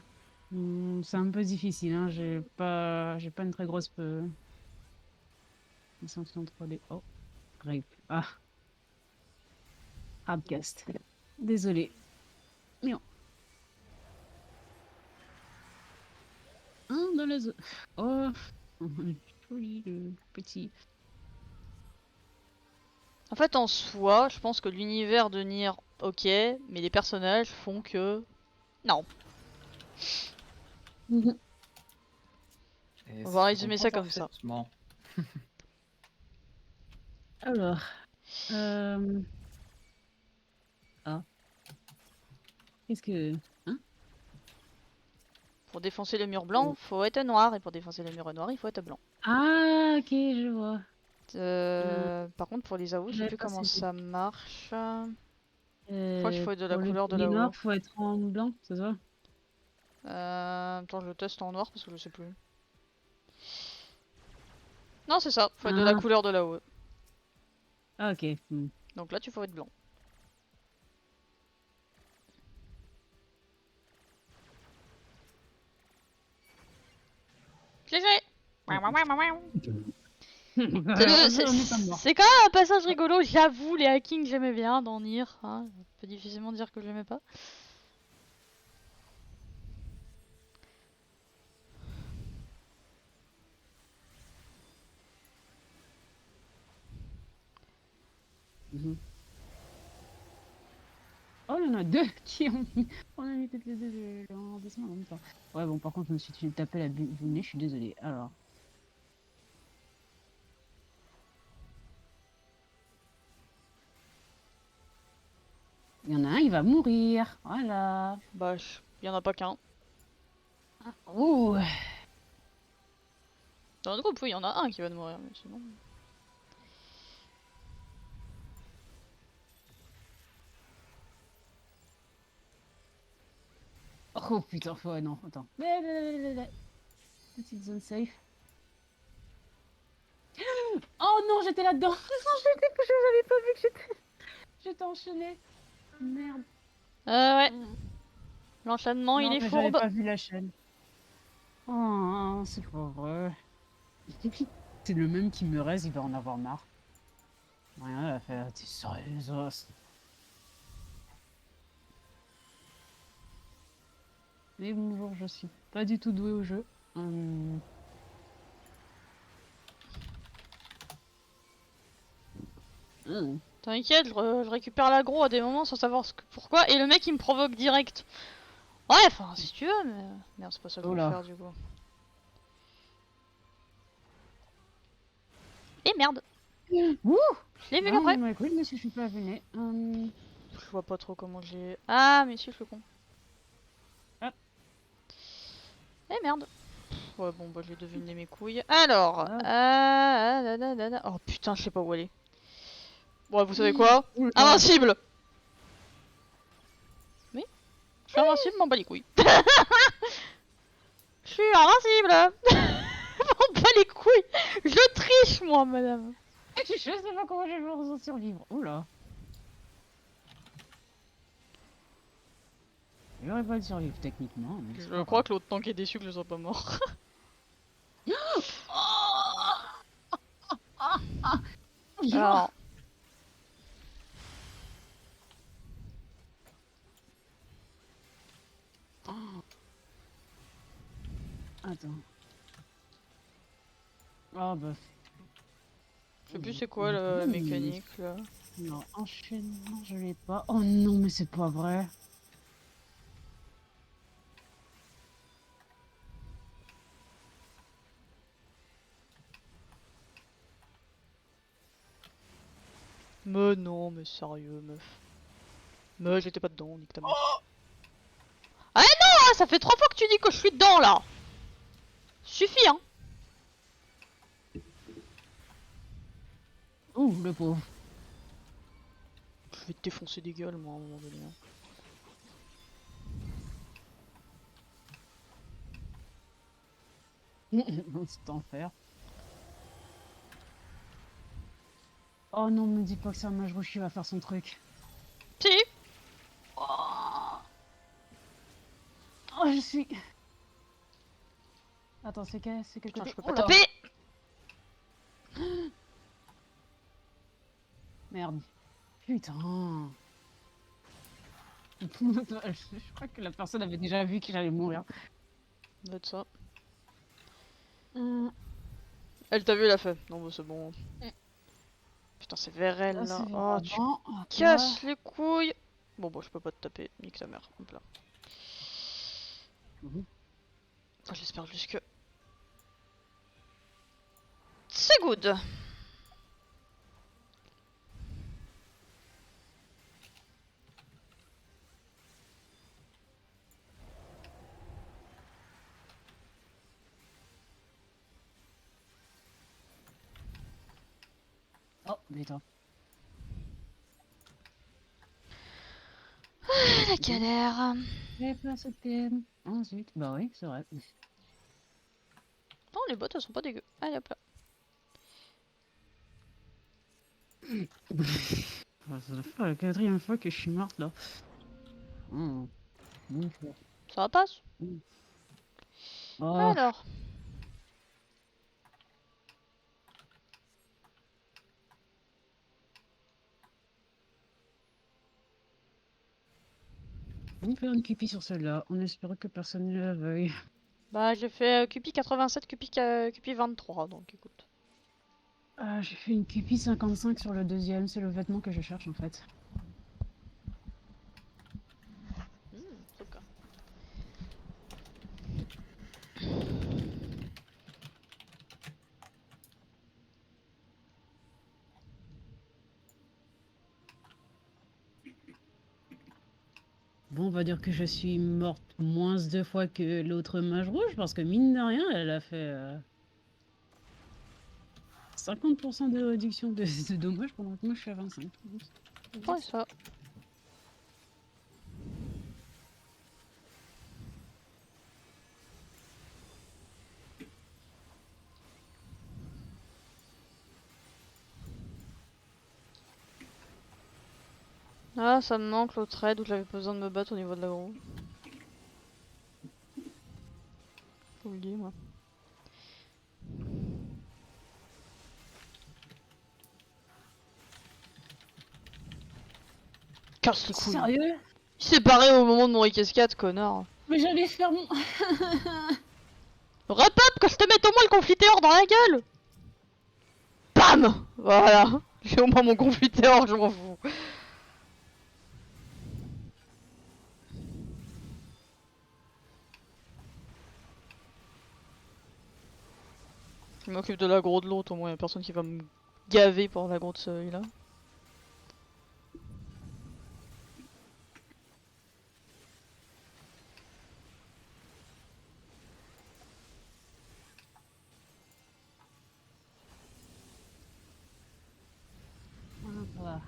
C'est un peu difficile, hein. J'ai pas une très grosse sensation 3D. Oh, rape. Ah. Hardcast. Désolé. Non. Dans la zone. Oh. Joli le petit. En fait en soi je pense que l'univers de Nier ok mais les personnages font que... Non. On va résumer ça comme ça. Alors. Ah. Qu'est-ce que. Hein? Pour défoncer le mur blanc faut être noir et pour défoncer le mur noir il faut être blanc. Ah, ok, je vois. Par contre pour les AO je sais plus comment ça marche. Je crois qu'il faut être de la couleur de la noir, haut. faut être en blanc, c'est ça? Attends, je le teste en noir parce que je sais plus. Non, c'est ça, faut être de la couleur de la haut. Ah, ok. Donc là, tu faut être blanc. GG. C'est quand même un passage rigolo, j'avoue, les hackings j'aimais bien dans Nier. Hein. On peut difficilement dire que je l'aimais pas. Mhm. Oh, il y en a deux qui ont mis. On a mis toutes les deux en dessin en même temps. Ouais, bon, par contre, je me suis tapé la vue du nez, je suis désolée. Alors. Il y en a un, il va mourir. Voilà. Bah, y en a pas qu'un. Ouh. Dans notre groupe, oui, y en a un qui va mourir, mais sinon. Oh putain, ouais, non, attends. Petite zone safe. Oh non, j'étais là-dedans. J'avais pas vu que j'étais enchaînée. Merde. Ouais. L'enchaînement, il Non, est mais j'avais fourbe. pas vu la chaîne. Oh, c'est pas vrai. C'est le même qui me reste, il va en avoir marre. Rien à faire, t'es sérieuse. Mais bonjour, je suis pas du tout douée au jeu. Hum. T'inquiète, je récupère l'aggro à des moments sans savoir pourquoi, et le mec il me provoque direct. Ouais, enfin, si tu veux, mais. Merde, c'est pas ça que je Oh veux là. faire du coup. Et merde, Ouh. je l'ai vu Non, après. mais écoute, mais si je suis pas venu. Je vois pas trop comment j'ai. Ah, mais si, je suis con. Hop. Eh merde. Ouais, bon, bah je vais deviner mes couilles. Alors. Oh putain, je sais pas où aller. Bon, vous savez quoi? Oula. Invincible! Mais je suis invincible, m'en bats les couilles. Je suis invincible! M'en bats les couilles! Je triche, moi, madame! Je sais pas comment je vais survivre. Oula. J'aurais pas de survivre techniquement. Mais c'est Je pas crois grave. que l'autre tank est déçu que je sois pas mort. Alors. Attends. Ah bah. Je sais plus c'est quoi la mécanique là. Non, enchaînement, je l'ai pas. Oh non, mais c'est pas vrai. Mais non, mais sérieux, meuf. Mais j'étais pas dedans, nique ta mère. Ah non, ça fait 3 fois que tu dis que je suis dedans là. Suffit, hein. Ouh, le pauvre. Je vais te défoncer des gueules, moi, à un moment donné. Hein. C'est enfer. Oh non, me dis pas que c'est un mage rouge qui va faire son truc. Si. Oh, oh je suis. Attends, c'est quel Putain, côté? je peux Oh pas là. taper. Merde. Putain. Je crois que la personne avait déjà vu qu'il allait mourir. Ça doit être ça. Hum, Elle t'a vu, la fait. Non, mais c'est bon. Mm. Putain, c'est vers elle là, là. c'est Oh, tu vraiment. casses les couilles. Bon, bah, je peux pas te taper. Nique ta mère. Hop là. Mhm. Ah, j'espère juste que. C'est good. Oh, putain. Ah, la galère. J'ai pas sauté. Ensuite, bah oui, c'est vrai. Non, les bottes, elles sont pas dégueu. Allez, hop là. Ça doit faire la 4e fois que je suis morte là. Bonjour. Ça passe. Oh, Alors. on va faire une cupie sur celle-là. On espère que personne ne la veuille. Bah, j'ai fait Cupi 87, Cupi 23, donc écoute. J'ai fait une QP 55 sur le deuxième, c'est le vêtement que je cherche en fait. Truc. Bon, on va dire que je suis morte moins 2 fois que l'autre mage rouge, parce que mine de rien, elle a fait 50% de réduction de dommages pendant que moi je suis à 25. Ouais, ça. Ah, ça me manque l'autre raid où j'avais pas besoin de me battre au niveau de l'aggro. Je vous le dis, moi. Casse les couilles. Sérieux? Il s'est barré au moment de mon Rick 4, connard. Mais j'allais faire mon... Repop, que je te mette au moins le confiteor dans la gueule. Bam. Voilà. J'ai au moins mon confiteor, je m'en fous. Je m'occupe de l'aggro de l'autre, au moins y'a personne qui va me gaver pour l'aggro de celui-là. Voilà.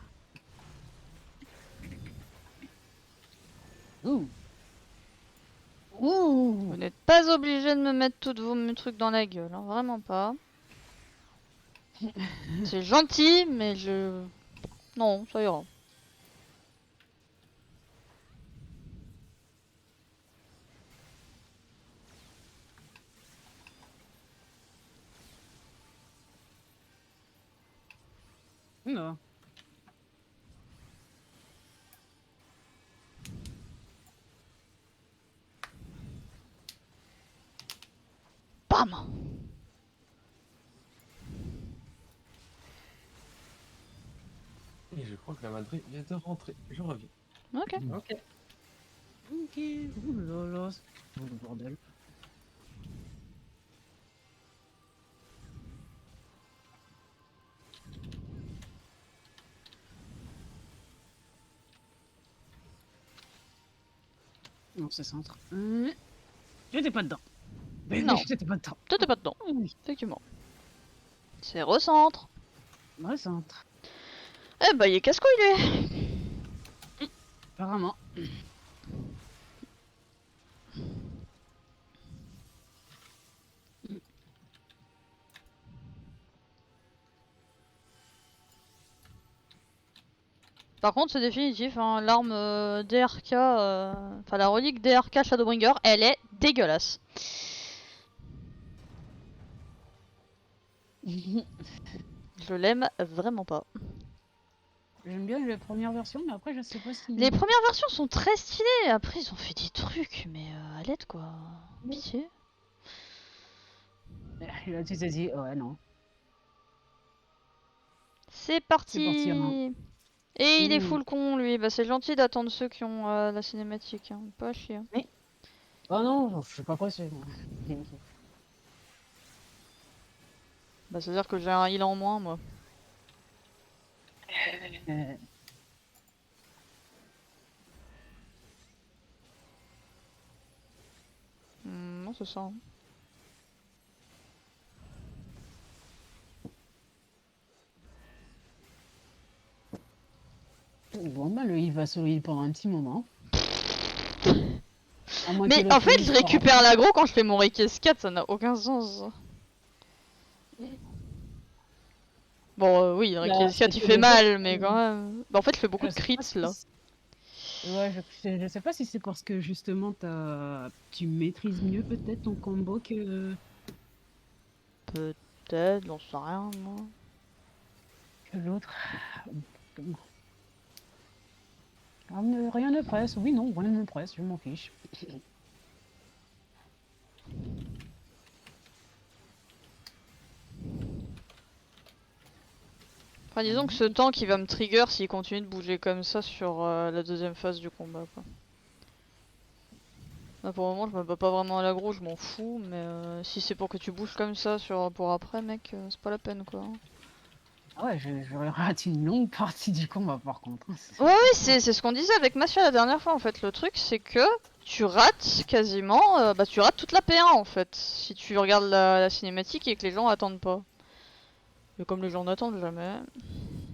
Ouh. Ouh. Vous n'êtes pas obligé de me mettre tous vos trucs dans la gueule, hein, vraiment pas. C'est gentil, mais je... Non, ça ira. Non. Bam. Et je crois que la Madrid vient de rentrer. Je reviens. Ok. Ok. Ok. Ouh là là. Oh, le bordel. Non, c'est centre. J'étais pas dedans. Mais Non. j'étais pas dedans. T'étais pas dedans, Oui. effectivement. C'est recentre. Ouais, centre. Eh bah, il est casse-couille, lui. Apparemment. Par contre, c'est définitif, hein, l'arme DRK, enfin la relique DRK Shadowbringer, elle est dégueulasse. Je l'aime vraiment pas. J'aime bien les premières versions, mais après, je sais pas si. Les premières versions sont très stylées, après ils ont fait des trucs, mais à l'aide quoi. Pitié. Et là, tu t'es dit, ouais, non. C'est parti. C'est parti, hein. Et il est Ouh. full con lui, bah c'est gentil d'attendre ceux qui ont la cinématique, hein. Pas à chier. Hein. Oh non, je suis pas pressé. Moi. Bah c'est à dire que j'ai un heal en moins moi. Euh, Non c'est ça. Hein. Bon, bah, le il va se heal pendant un petit moment. À moins Mais que en l'autre fait il je soit récupère l'aggro quand je fais mon Reiki 4, ça n'a aucun sens. Bon oui, Bah, Reiki c'est 4 il que fait le mal, fait mais que- quand même. Bah en fait je fais beaucoup je de sais crits pas si là. Ouais, je sais pas si c'est parce que justement tu maîtrises mieux peut-être ton combo Peut-être, j'en sais rien moi. que l'autre. Rien ne presse. Oui, non, rien ne presse, je m'en fiche. Enfin, disons que ce temps qui va me trigger s'il continue de bouger comme ça sur la deuxième phase du combat, quoi. Là, pour le moment, je me bats pas vraiment à l'aggro, je m'en fous, mais si c'est pour que tu bouges comme ça pour après, mec, c'est pas la peine, quoi. Ah ouais, j'aurais raté une longue partie du combat par contre. Ouais, oui, c'est ce qu'on disait avec Massia la dernière fois, en fait. Le truc, c'est que tu rates quasiment, bah tu rates toute la P1, en fait, si tu regardes la cinématique et que les gens attendent pas. Et comme les gens n'attendent jamais,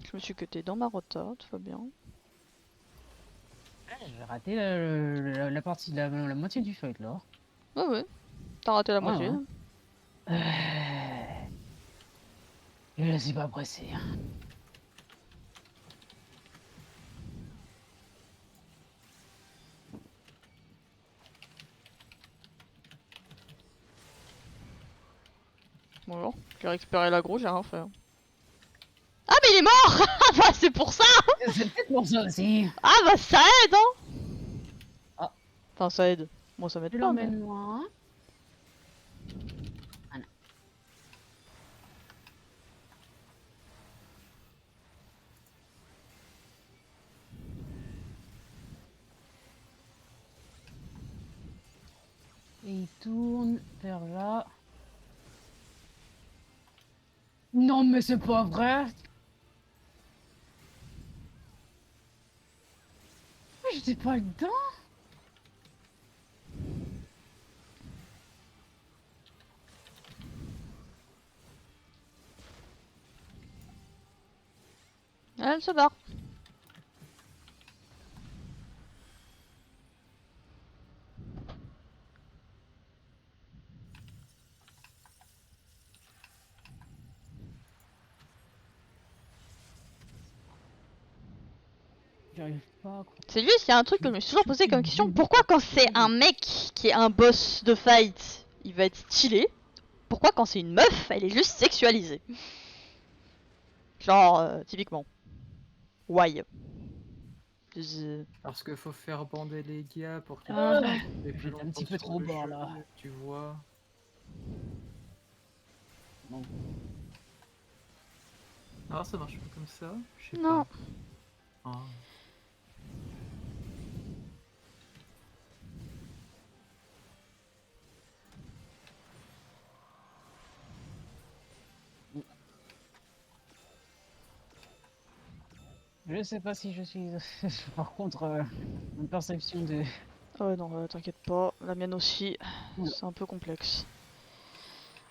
je me suis cuté dans ma rota, tout va bien. J'ai raté la partie, la moitié du fight là. Ouais, ouais, t'as raté la Ouais, moitié. ouais. Je suis pas pressé. Bonjour, j'ai récupéré l'aggro, j'ai rien fait. Ah, mais il est mort. Ah bah c'est pour ça. C'est peut-être pour ça aussi. Ah bah ça aide, hein. Ah. Enfin, ça aide. Moi, ça m'aide Je pas, mais... l'emmène moi. Voilà. Et il tourne vers là. Non mais c'est pas vrai. J'étais pas dedans. Elle se barre. J'arrive pas à croire. C'est juste, il y a un truc que je me suis toujours posé comme question. Pourquoi quand c'est un mec qui est un boss de fight, il va être stylé? Pourquoi quand c'est une meuf, elle est juste sexualisée? Genre, typiquement. Why? Parce qu'il faut faire bander les gars pour qu'ils Ah, puissent rester plus j'étais un longtemps petit peu sur trop le bas jeu, là. tu vois. Bon. Ah, ça marche pas comme ça? Je sais Non. pas. Ah. Je sais pas si je suis. Par contre, ma perception de. Ah ouais, non, t'inquiète pas. La mienne aussi. Oula. C'est un peu complexe.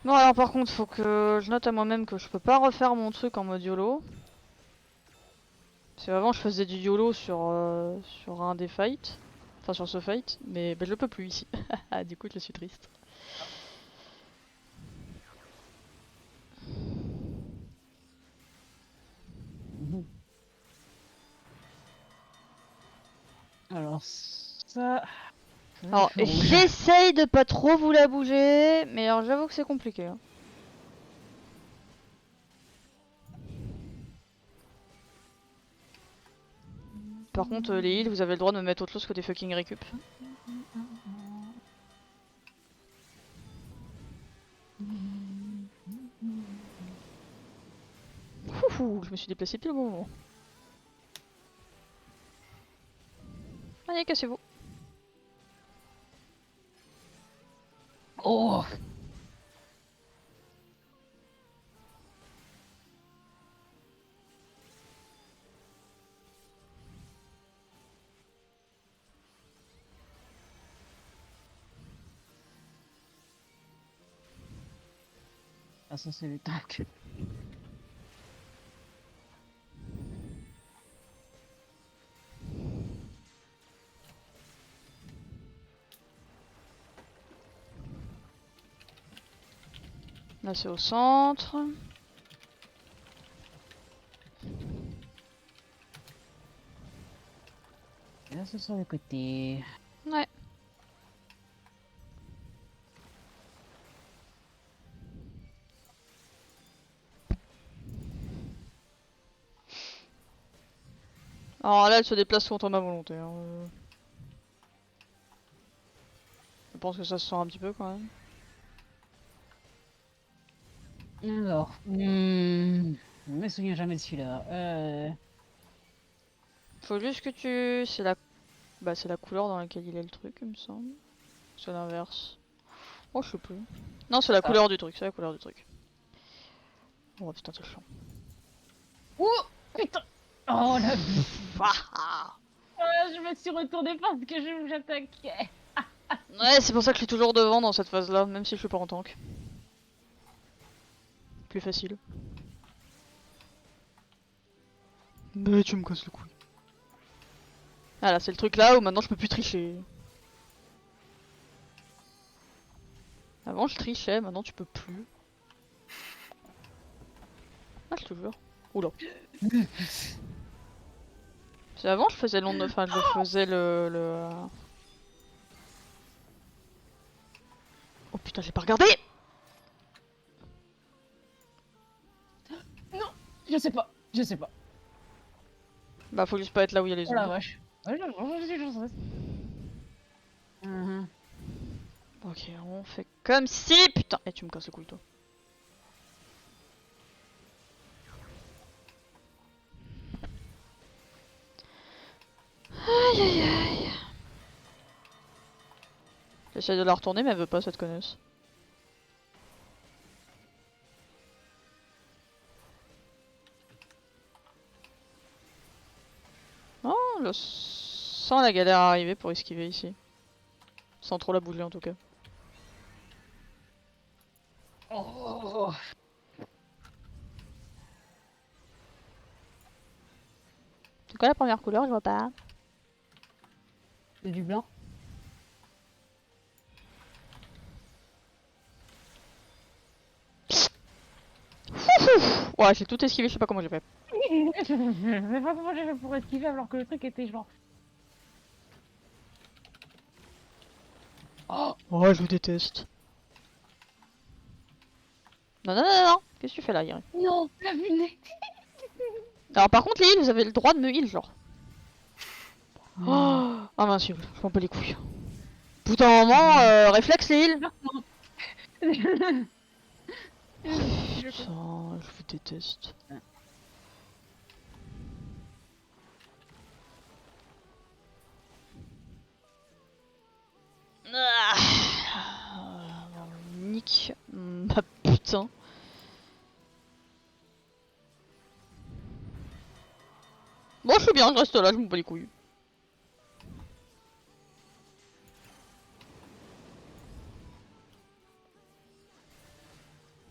Bon, alors par contre, faut que je note à moi-même que je peux pas refaire mon truc en mode YOLO. Parce qu'avant, je faisais du YOLO sur un des fights. Enfin, sur ce fight. Mais je le peux plus ici. Du coup, je suis triste. Mhm. Alors, ça. Alors, Rouge. j'essaye de pas trop vous la bouger. Mais alors, j'avoue que c'est compliqué. Hein. Par contre, les heals, vous avez le droit de me mettre autre chose que des fucking récup. Ouh, je me suis déplacé pile au bon moment. Allez, cassez-vous. Oh! Ah, ça, c'est les tanks. Là, c'est au centre. Et là, c'est sur le côté. Ouais. Alors là, elle se déplace contre ma volonté. Hein. Je pense que ça se sent un petit peu quand même. Alors. Je me souviens jamais de celui-là. Faut juste que tu... C'est la... Bah c'est la couleur dans laquelle il est le truc, il me semble. C'est l'inverse. Oh, je sais plus. Non, c'est la Ça. couleur du truc, c'est la couleur du truc. Oh putain, c'est chiant. Oh putain. Oh la vie. Ah, ah. Je me suis retournée parce que j'attaquais. Ouais, c'est pour ça que je suis toujours devant dans cette phase-là, même si je suis pas en tank. Plus facile. Mais tu me casses le cou. Ah là, c'est le truc là où maintenant je peux plus tricher. Avant je trichais, maintenant tu peux plus. Ah, je te jure. Oula. C'est avant je faisais l'onde, enfin je faisais le... Oh putain, j'ai pas regardé. Je sais pas. Je sais pas. Bah faut juste pas être là où il y a les Oh la ondes. vache. Ouais, je sais. Ok, on fait comme si... Putain, et tu me casses le couille toi. Aïe aïe aïe. J'essaie de la retourner mais elle veut pas cette connasse. Oh, je sens la galère arriver pour esquiver ici. Sans trop la bouger en tout cas. Oh. C'est quoi la première couleur? Je vois pas. C'est du blanc. Ouais, j'ai tout esquivé, je sais pas comment j'ai fait. Je sais pas comment j'ai fait pour esquiver alors que le truc était genre. Oh. Oh, je vous déteste. Non, non, non, non, non. Qu'est-ce que tu fais là, Yuri? Non, la lunette. Alors par contre, les heals, vous avez le droit de me heal, genre. Oh, ah mince, je m'en bats les couilles. Bout d'un moment, réflexe les heals. Putain, je vous déteste. Nick, bah putain. Bon, je suis bien, je reste là, je m'en bats les couilles.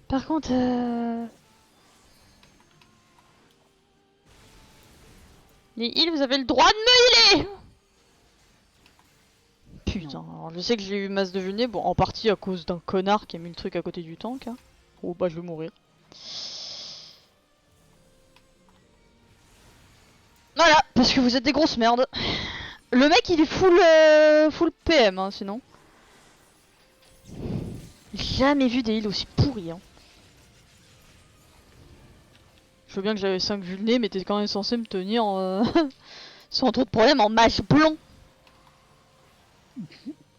Par contre, les heals, vous avez le droit de me healer. Putain, alors je sais que j'ai eu masse de vulné, bon en partie à cause d'un connard qui a mis le truc à côté du tank. Hein. Oh bah je vais mourir. Voilà, parce que vous êtes des grosses merdes. Le mec il est full PM hein, sinon. J'ai jamais vu des heals aussi pourris. Hein. Je veux bien que j'avais 5 vulnés mais t'es quand même censé me tenir sans trop de problème en mage blanc.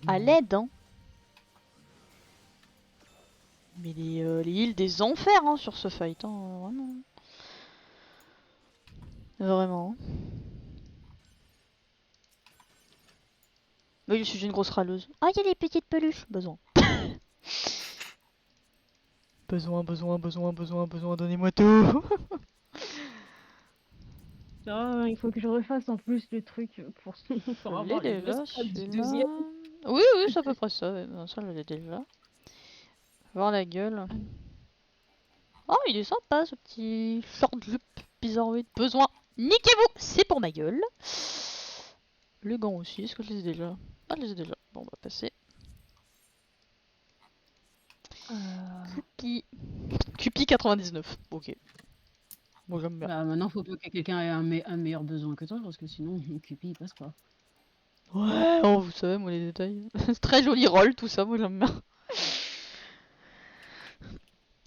À l'aide hein. Mais les heals des enfers hein, sur ce fight, hein, vraiment. Vraiment. Oui, je suis une grosse râleuse. Ah, il y a des petites peluches. Besoin. besoin, donnez-moi tout. Il faut que je refasse en plus le truc pour Je l'ai avoir les déjà, deux squats du celui-là. deuxième. Oui, oui, c'est à peu près ça. Ouais, ben, ça, je l'ai déjà. Voir la gueule. Oh, il est sympa ce petit short jupe bizarroïde. Besoin. Niquez-vous, c'est pour ma gueule. Les gants aussi, est-ce que je les ai déjà? Ah, je les ai déjà. Bon, on va passer. Cupi. Cupi 99. Ok. Moi j'aime bien. Bah maintenant faut pas que quelqu'un ait un meilleur besoin que toi parce que sinon Cupid il passe pas. Ouais, oh, vous savez, moi les détails. Très joli roll, tout ça, moi j'aime bien.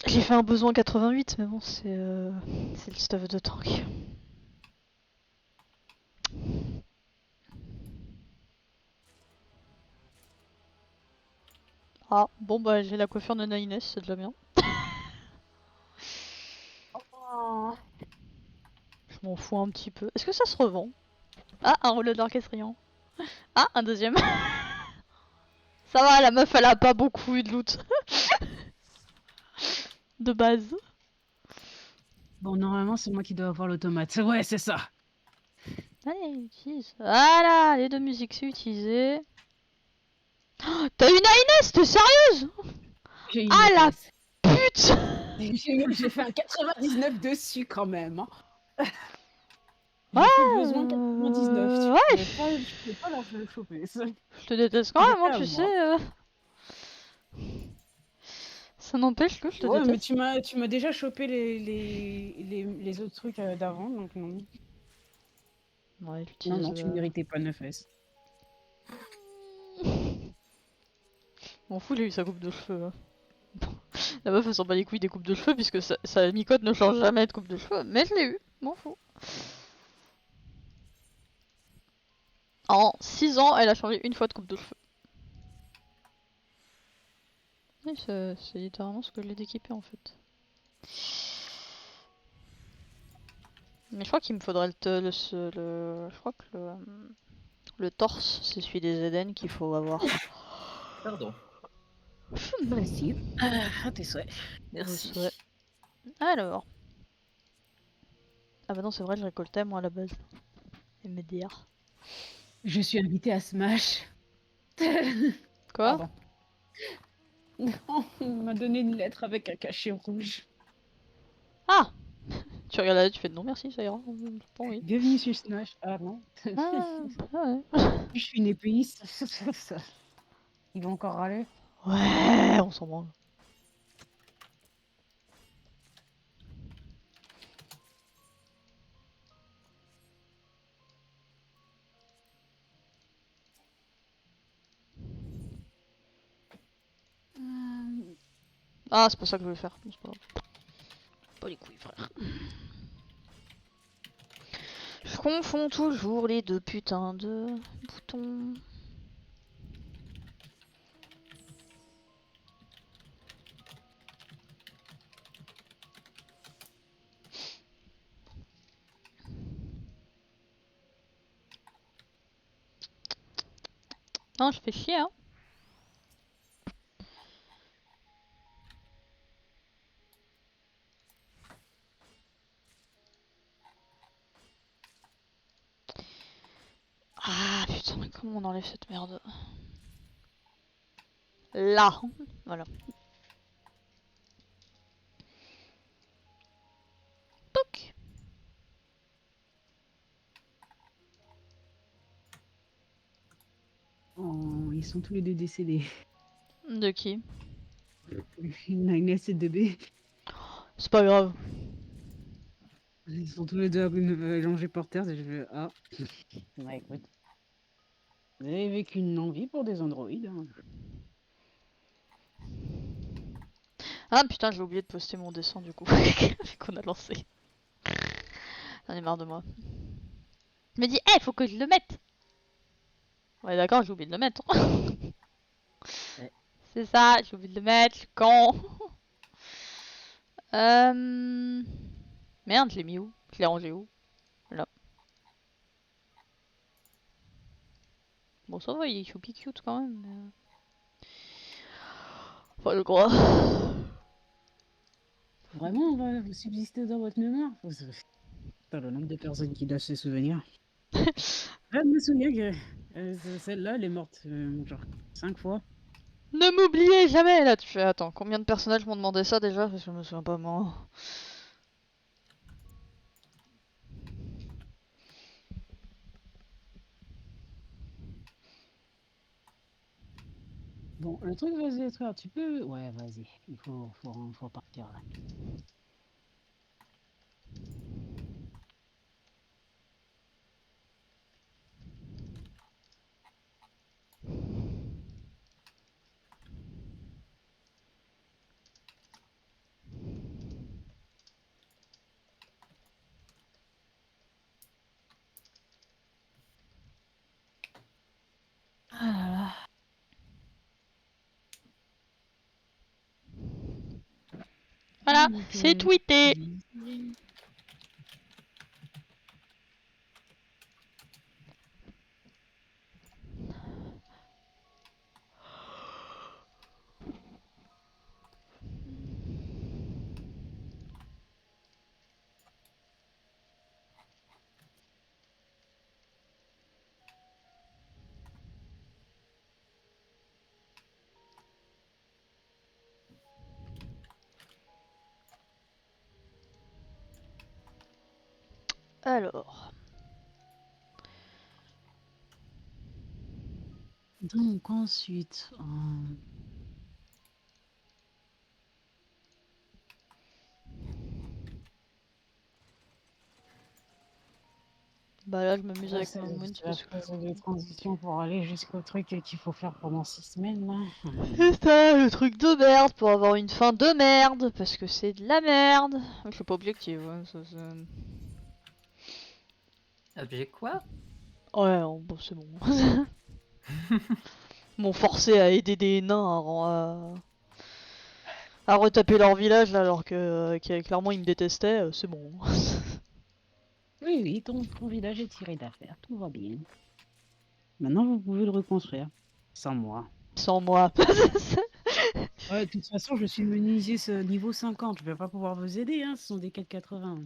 J'ai fait un besoin 88, mais bon, c'est le stuff de tank. Ah, bon bah j'ai la coiffure de Naïnes, c'est déjà bien. Oh. Je m'en fous un petit peu. Est-ce que ça se revend? Ah, un rouleau d'orchestrion. Ah, un deuxième. Ça va, la meuf elle a pas beaucoup eu de loot. De base. Bon, normalement, c'est moi qui dois avoir l'automate. Ouais, c'est ça. Allez, utilise. Voilà, les deux musiques c'est utilisé. Oh, t'as une Inès, t'es sérieuse? J'ai une Ah la ETS. pute! J'ai fait un 99 dessus quand même. Hein. Ouais, J'ai fait besoin de 99. ouais, Je pouvais pas la choper. Ça. je te déteste quand même, hein, C'était à tu moi. sais. Ça n'empêche que je te Ouais, mais déteste. tu m'as déjà chopé les autres trucs d'avant, donc non. Ouais, Non, j'utilise. non, tu ne méritais pas 9S. M'en fous, il a eu sa coupe de cheveux. Hein. La meuf elle s'en bat les couilles des coupes de cheveux puisque sa Micode ne change jamais de coupe de cheveux. Mais je l'ai eu, m'en fous. En 6 ans, elle a changé une fois de coupe de cheveux. Oui, c'est littéralement ce que je l'ai équipé en fait. Mais je crois qu'il me faudrait je crois que le torse, c'est celui des Eden qu'il faut avoir. Pardon. Merci. À tes souhaits. Merci. Ouais. Alors. Ah bah non, c'est vrai, je récoltais moi à la base. Et mes DR. Je suis invitée à Smash. Quoi? Pardon. Non, on m'a donné une lettre avec un cachet rouge. Ah! Tu regardes là, tu fais non merci, ça ira. Bon, oui. Bienvenue sur Smash. Ah non. Ah, ouais. Je suis une épéiste. Ils vont encore râler. Ouais, on s'en branle. Ah, c'est pas ça que je voulais faire. C'est pas grave. Pas les couilles, frère. Je confonds toujours les deux putains de boutons. Non, je fais chier, hein. Ah putain, comment on enlève cette merde? Là, voilà. Toc. Oh, ils sont tous les deux décédés. De qui? Nines et DB. C'est pas grave. Ils sont tous les deux allongés par terre. Et je fais ah. Ouais, écoute. Vous avez vécu une envie pour des androïdes. Hein. Ah putain, j'ai oublié de poster mon dessin du coup. Vu qu'on a lancé. J'en ai marre de moi. Je me dis, eh, faut que je le mette. Ouais, d'accord, j'ai oublié de le mettre. Ouais. C'est ça, j'ai oublié de le mettre, je suis con. Merde, je l'ai mis où? Je l'ai rangé où? Là. Bon, ça va, il est choupi cute quand même. Mais... Pas le croire. Vraiment, on va vous subsister dans votre mémoire. Putain, le nombre de personnes qui doivent se souvenir. Je me souviens que celle-là, elle est morte genre 5 fois. Ne m'oubliez jamais là, tu fais. Attends, combien de personnages m'ont demandé ça déjà? Parce que je me souviens pas moi. Bon, le truc va se détruire. Tu peux. Ouais, vas-y. Faut partir là. Ah là là. Voilà, Donc, c'est tweeté. Alors. Donc ensuite, Bah là, je m'amuse là, avec c'est mon moon la parce que. phase de transition pour aller jusqu'au truc qu'il faut faire pendant 6 semaines là. C'est ça, le truc de merde pour avoir une fin de merde parce que c'est de la merde. Je suis pas objective. Ouais, Objet quoi? ouais, bon, c'est bon. M'ont forcé à aider des nains à retaper leur village là, alors que clairement ils me détestaient. C'est bon. Oui, oui, ton village est tiré d'affaire, tout va bien. Maintenant, vous pouvez le reconstruire. Sans moi. Sans moi. Ouais, de toute façon, je suis menuisier ce niveau 50. Je vais pas pouvoir vous aider, hein. Ce sont des 480.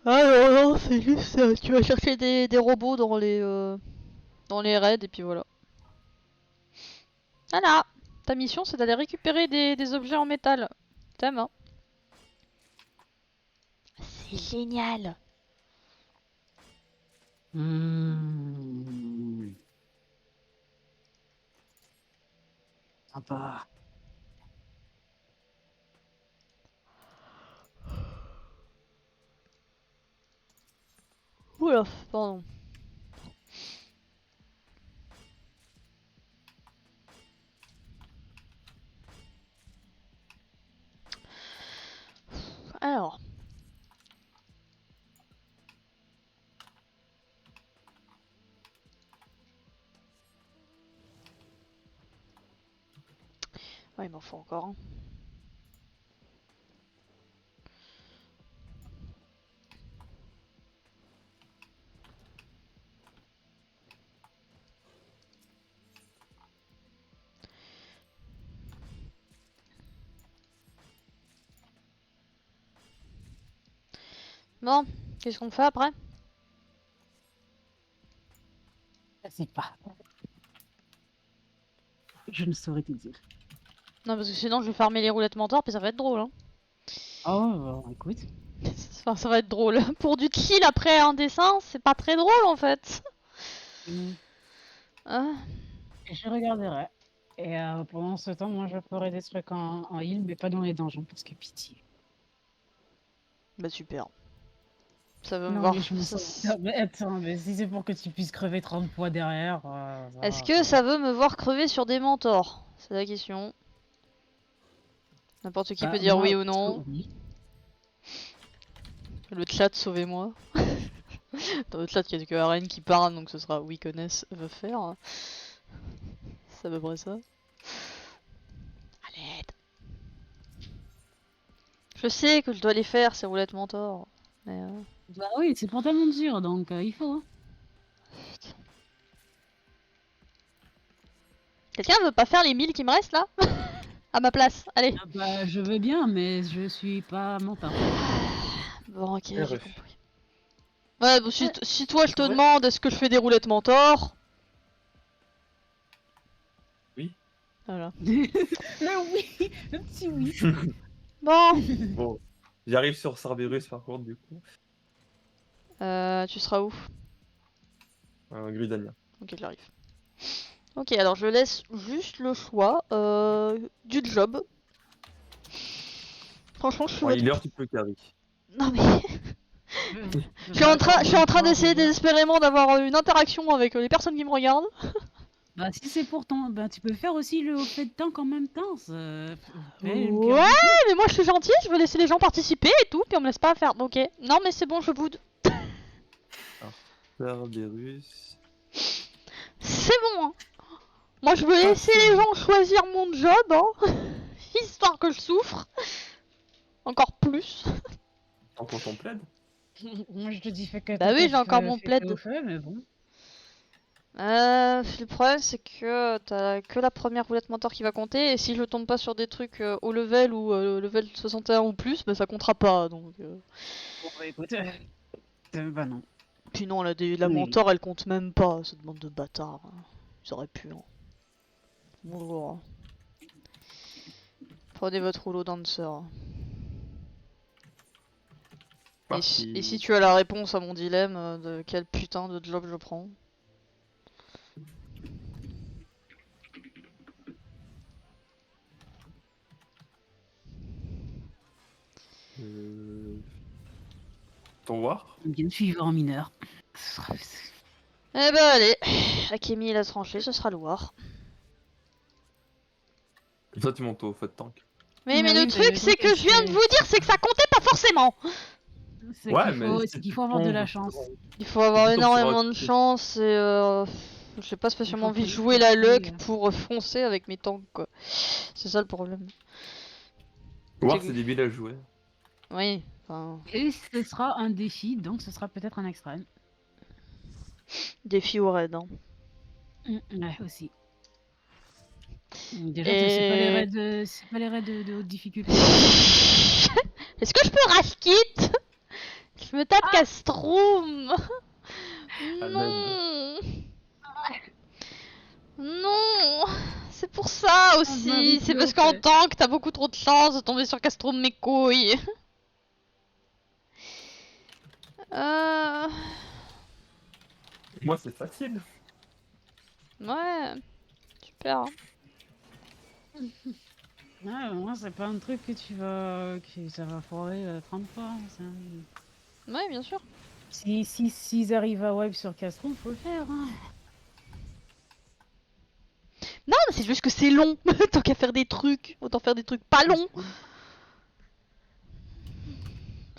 Ah non, non, c'est juste, tu vas chercher des robots dans les raids et puis voilà. Voilà, ta mission c'est d'aller récupérer des objets en métal. T'aimes, hein? C'est génial. Mmh. Sympa. Oula, pardon. Alors. Ouais, il m'en faut encore un. Bon, qu'est-ce qu'on fait après? Je sais pas. Je ne saurais te dire. Non, parce que sinon je vais farmer les roulettes mentors puis ça va être drôle, hein. Oh, écoute. Enfin, ça va être drôle. Pour du kill après un dessin, c'est pas très drôle en fait. Mmh. Ah, Je regarderai. Et pendant ce temps, moi, je ferai des trucs en île, mais pas dans les donjons, parce que pitié. bah super. Ça veut me Non, voir. mais je me sens. Ah, mais attends, mais si c'est pour que tu puisses crever 30 fois derrière, Est-ce que ça veut me voir crever sur des mentors? C'est la question. N'importe qui Bah, peut dire moi, oui ou non. oui. Le chat, sauvez-moi. Dans le chat, il y a que Aren qui parle, donc ce sera oui connaissent veut faire. C'est à peu près ça. À l'aide. Je sais que je dois les faire, ces roulettes mentors. Mais Bah oui, c'est pour ta monture, donc il faut. Hein. quelqu'un veut pas faire les 1000 qui me restent là? À ma place, allez. Ah bah, je veux bien, mais je suis pas mentor. Bon, ok, j'ai RF. compris. Ouais, bon, si toi je te Ouais. demande est-ce que je fais des roulettes mentors. Oui. Voilà. Le oui, le petit oui. Bon, Bon, j'arrive sur Cerberus par contre, du coup. tu seras où? Gridania. Ok, j'arrive. Ok, alors je laisse juste le choix du job. Franchement, je suis En votre... healer, tu peux carry. Non mais... Je suis en train d'essayer désespérément d'avoir une interaction avec les personnes qui me regardent. Bah si c'est pour ton... Bah tu peux faire aussi le fait de tank en même temps. Fais une Ouais, pierre du coup. mais moi je suis gentille, je veux laisser les gens participer et tout, puis on me laisse pas faire. Ok, non mais c'est bon, je boude. Cerberus. C'est bon, hein. Moi je veux Ah, laisser c'est les bon. gens choisir mon job, hein. Histoire que je souffre. Encore plus. Encore ton plaid. Moi je te dis fais que Bah oui, j'ai encore mon plaid. au feu, mais bon. Le problème c'est que t'as que la première roulette mentor qui va compter, et si je tombe pas sur des trucs au level ou level 61 ou plus, bah ça comptera pas, donc... Bon bah écoute, bah non. Puis non, la Oui. mentor elle compte même pas, cette bande de bâtards. Ils auraient pu, hein. Bonjour. Prenez votre rouleau dancer. Et si tu as la réponse à mon dilemme de quel putain de job je prends? Ton War? Bien suivre en mineur. Eh ben allez, Akemi il a tranché, ce sera le War. Toi, tu montes au feu de tank. Mais Mais le oui, truc mais c'est que je viens de vous dire, c'est que ça comptait pas forcément! C'est Ouais, qu'il mais faut, si c'est tu qu'il faut avoir de tombes, la chance. Il faut avoir tu tombes sur énormément un de truc. chance et j'ai pas spécialement envie de faut jouer la luck trouver, pour foncer avec mes tanks quoi. C'est ça le problème. War, C'est c'est que- débile à jouer. Oui, enfin, Et ce sera un défi, donc ce sera peut-être un extrême. défi au raid. Hein. Ouais, aussi. Déjà, c'est pas les Et... raids, c'est pas les raids de haute difficulté. Est-ce que je peux rage quit? Je me tape Castrum. Non. Non. C'est pour ça aussi. Marie C'est parce Claude. qu'en tank t'as beaucoup trop de chance de tomber sur Castrum mes couilles. Euh... Moi, c'est facile. Ouais. Super. Hein. Ouais, moi, c'est pas un truc que tu vas. Que ça va foirer 30 fois. Hein, ça. Ouais, bien sûr. S'ils arrivent à wipe sur Castron, faut le faire. Hein. Non, mais c'est juste que c'est long. Tant qu'à faire des trucs, autant faire des trucs pas longs.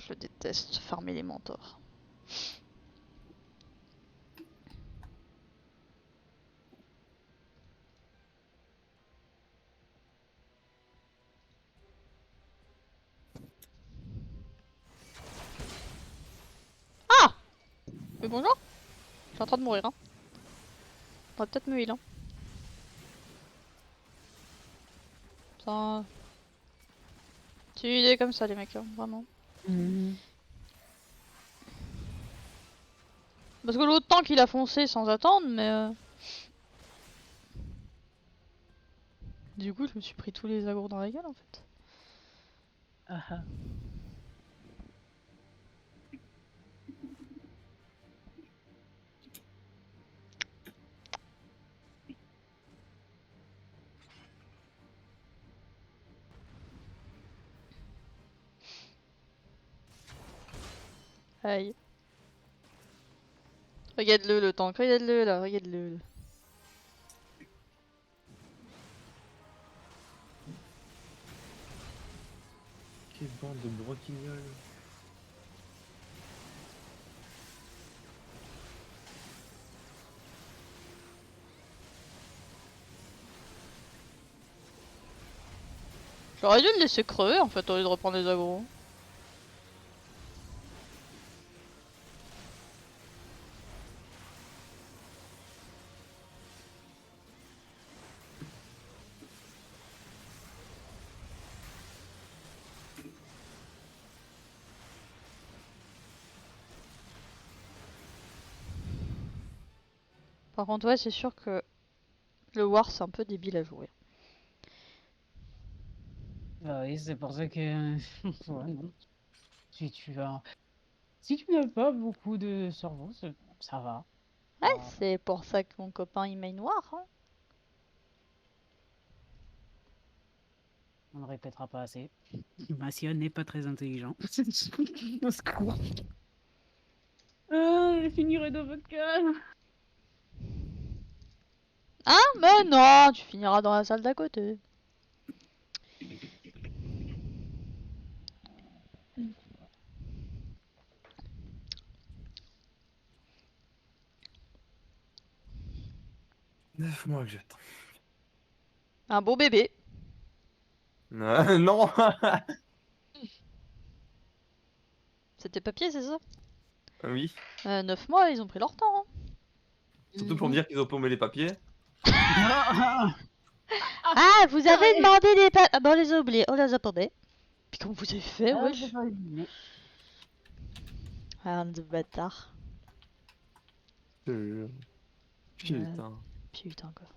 Je déteste farmer les mentors. Ah! Mais bonjour. Je suis en train de mourir. Hein. On va peut-être me heal. Hein. Putain. C'est une idée comme ça, les mecs, hein, vraiment. Mhm. Parce que l'autre tank il a foncé sans attendre, mais. Du coup, je me suis pris tous les agros dans la gueule en fait. Ah, ah. Aïe. Regarde-le le tank, regarde-le là, regarde-le. Là. Quelle bande de broquignoles. J'aurais dû le laisser crever en fait au lieu de reprendre les agros. Par contre, ouais, c'est sûr que le War c'est un peu débile à jouer. Bah oui, c'est pour ça que. Ouais, non. Si tu n'as pas beaucoup de cerveau, ça va. Ouais, Ah, c'est pour ça que mon copain il main War. Hein. on ne répétera pas assez. Sion n'est pas très intelligent. Au secours. Ah, je finirai de vocal. Hein? Mais non, tu finiras dans la salle d'à côté. Neuf mois que j'attends. Un beau bébé. Non. C'était papier, c'est ça? Oui. 9 mois, ils ont pris leur temps. Hein. Surtout pour me dire qu'ils ont paumé les papiers. Ah, Ah, vous avez demandé des papiers. Ah bah on les a oubliés, on les a paumés. Puis comment vous avez fait, wesh? j'ai pas deviné. Ah, de bâtard. Je te jure. Putain. Putain quoi.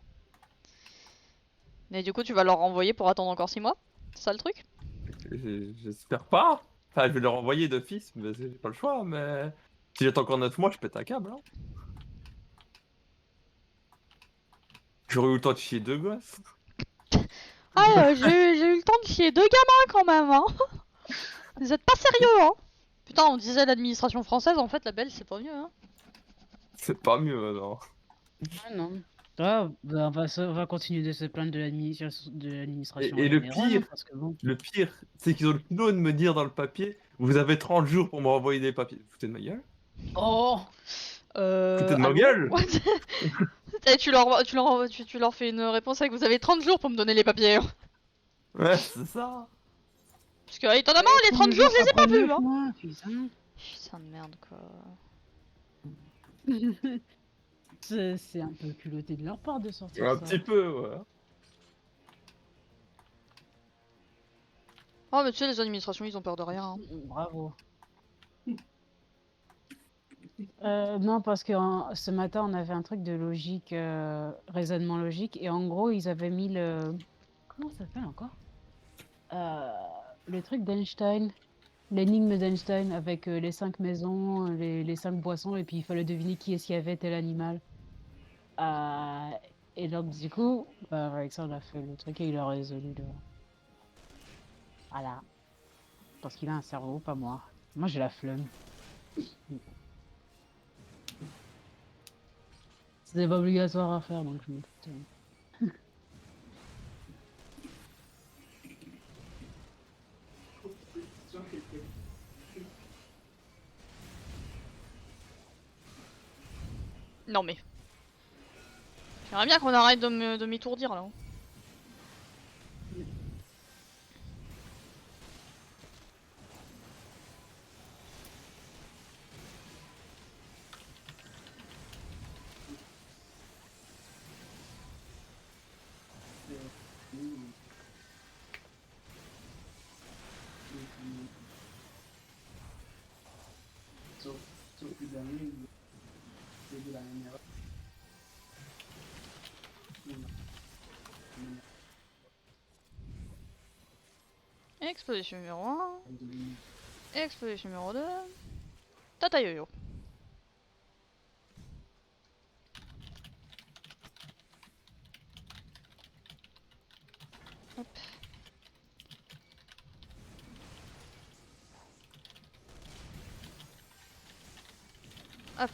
Mais du coup, tu vas leur renvoyer pour attendre encore 6 mois? C'est ça le truc? J'espère pas. Enfin, je vais leur envoyer d'office, mais j'ai pas le choix, mais si j'attends encore 9 mois, je pète un câble, hein. J'aurais eu le temps de chier 2 gosses. Ah, j'ai eu le temps de chier 2 gamins quand même, hein. Vous êtes pas sérieux, hein. Putain, on disait l'administration française, en fait, la belge, c'est pas mieux, hein. C'est pas mieux, non. Ah non. Ah, bah, on va continuer de se plaindre de l'administration en Et le général, hein, pire, parce que bon. c'est qu'ils ont le culot de me dire dans le papier, vous avez 30 jours pour me renvoyer des papiers. Vous foutez de ma gueule? Oh! Foutez de ma Allô. gueule? Et tu leur fais une réponse avec vous avez 30 jours pour me donner les papiers. Ouais, c'est ça. Parce que étonnamment, les 30 jours, je les ai pas vus, hein. Mois, putain. Putain de merde, quoi. C'est un peu culotté de leur part de sortir Un ça. petit peu, ouais. Oh, mais tu sais, les administrations, ils ont peur de rien, hein. Bravo. Non, parce que ce matin, on avait un truc de logique, raisonnement logique, et en gros, ils avaient mis le... Comment ça s'appelle encore? Le truc d'Einstein, l'énigme d'Einstein avec les 5 maisons, les 5 boissons, et puis il fallait deviner qui est-ce qu'il y avait tel animal. Euh, et donc, du coup, bah, Alexandre a fait le truc et il a résolu le... Voilà. Parce qu'il a un cerveau, pas moi. Moi, j'ai la flemme. C'était pas obligatoire à faire, donc je me foutais. Non, mais. J'aimerais bien qu'on arrête de m'étourdir, là. Exposition numéro 1. Exposition numéro 2. Tata yo-yo. Hop. Hop.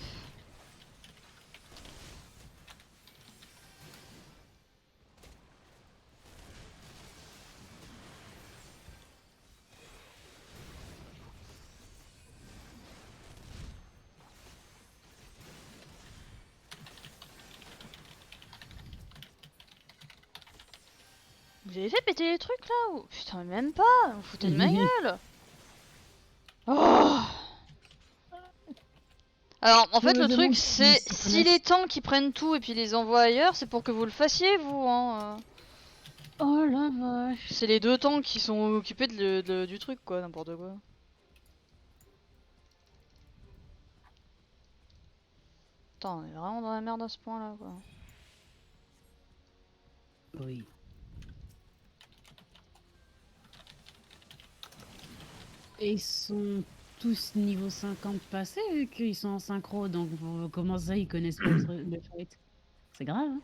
Vous avez fait péter les trucs là ou... Putain, même pas. Vous vous foutez de ma gueule. Oh. Alors, en fait, le truc, c'est si les tanks qui prennent tout et puis les envoient ailleurs, c'est pour que vous le fassiez, vous, hein. Oh la vache. C'est les 2 tanks qui sont occupés du truc, quoi, n'importe quoi. Putain, on est vraiment dans la merde à ce point-là, quoi. Oui. Et ils sont tous niveau 50 passés vu qu'ils sont en synchro, donc comment ça ils connaissent pas le fight? C'est grave, hein?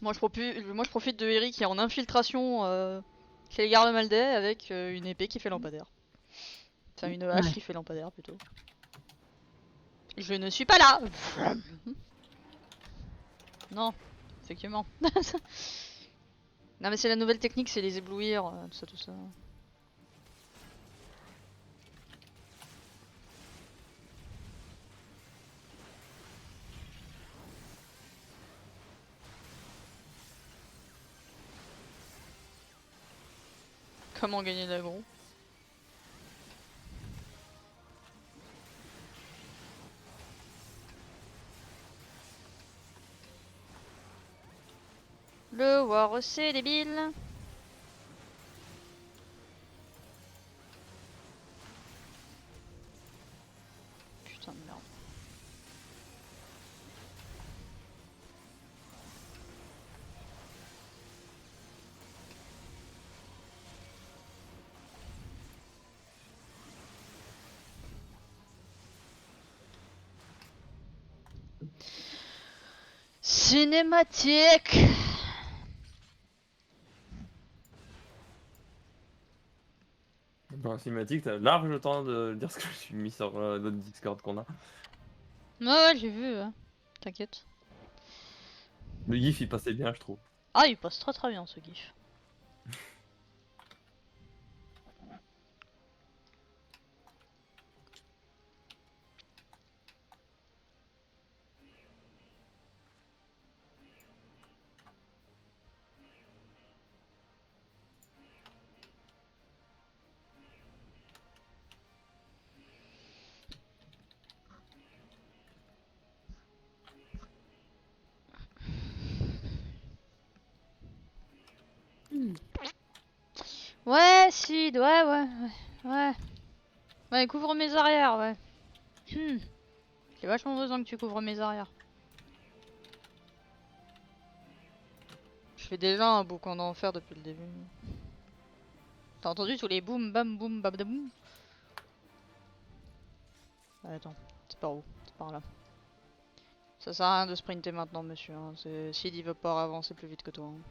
Moi, je profite de Eric qui est en infiltration chez les gardes Maltais avec une épée qui fait lampadaire. Enfin, une hache Ouais. qui fait lampadaire, plutôt. Je ne suis pas là. Non, effectivement. Non, mais c'est la nouvelle technique, c'est les éblouir, tout ça, tout ça. Comment gagner de l'aggro? Le war c'est débile. Putain de merde. cinématique. Dans la cinématique, t'as large temps de dire ce que je suis mis sur notre Discord qu'on a. Ouais, j'ai vu, t'inquiète. Le gif il passait bien, je trouve. Ah, il passe très bien ce gif. Ouais, Sid, ouais. Ouais, couvre mes arrières, ouais. J'ai vachement besoin que tu couvres mes arrières. Je fais déjà un boucan d'enfer depuis le début. T'as entendu tous les boum bam boum babdaboum? Attends, c'est par où? C'est par là. Ça sert à rien de sprinter maintenant, monsieur. Hein. Sid il veut pas avancer plus vite que toi. Hein.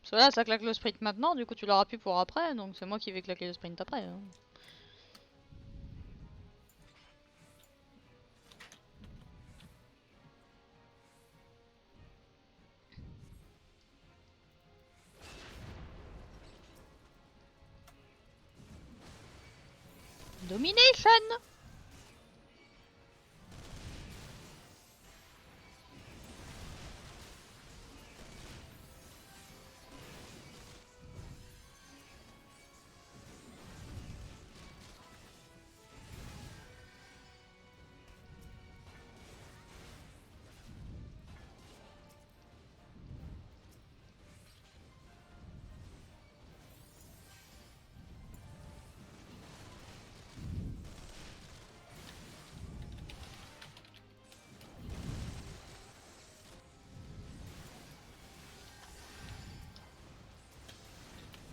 Parce que là, ça claque le sprint maintenant, du coup tu l'auras plus pour après, donc c'est moi qui vais claquer le sprint après. Hein. Domination!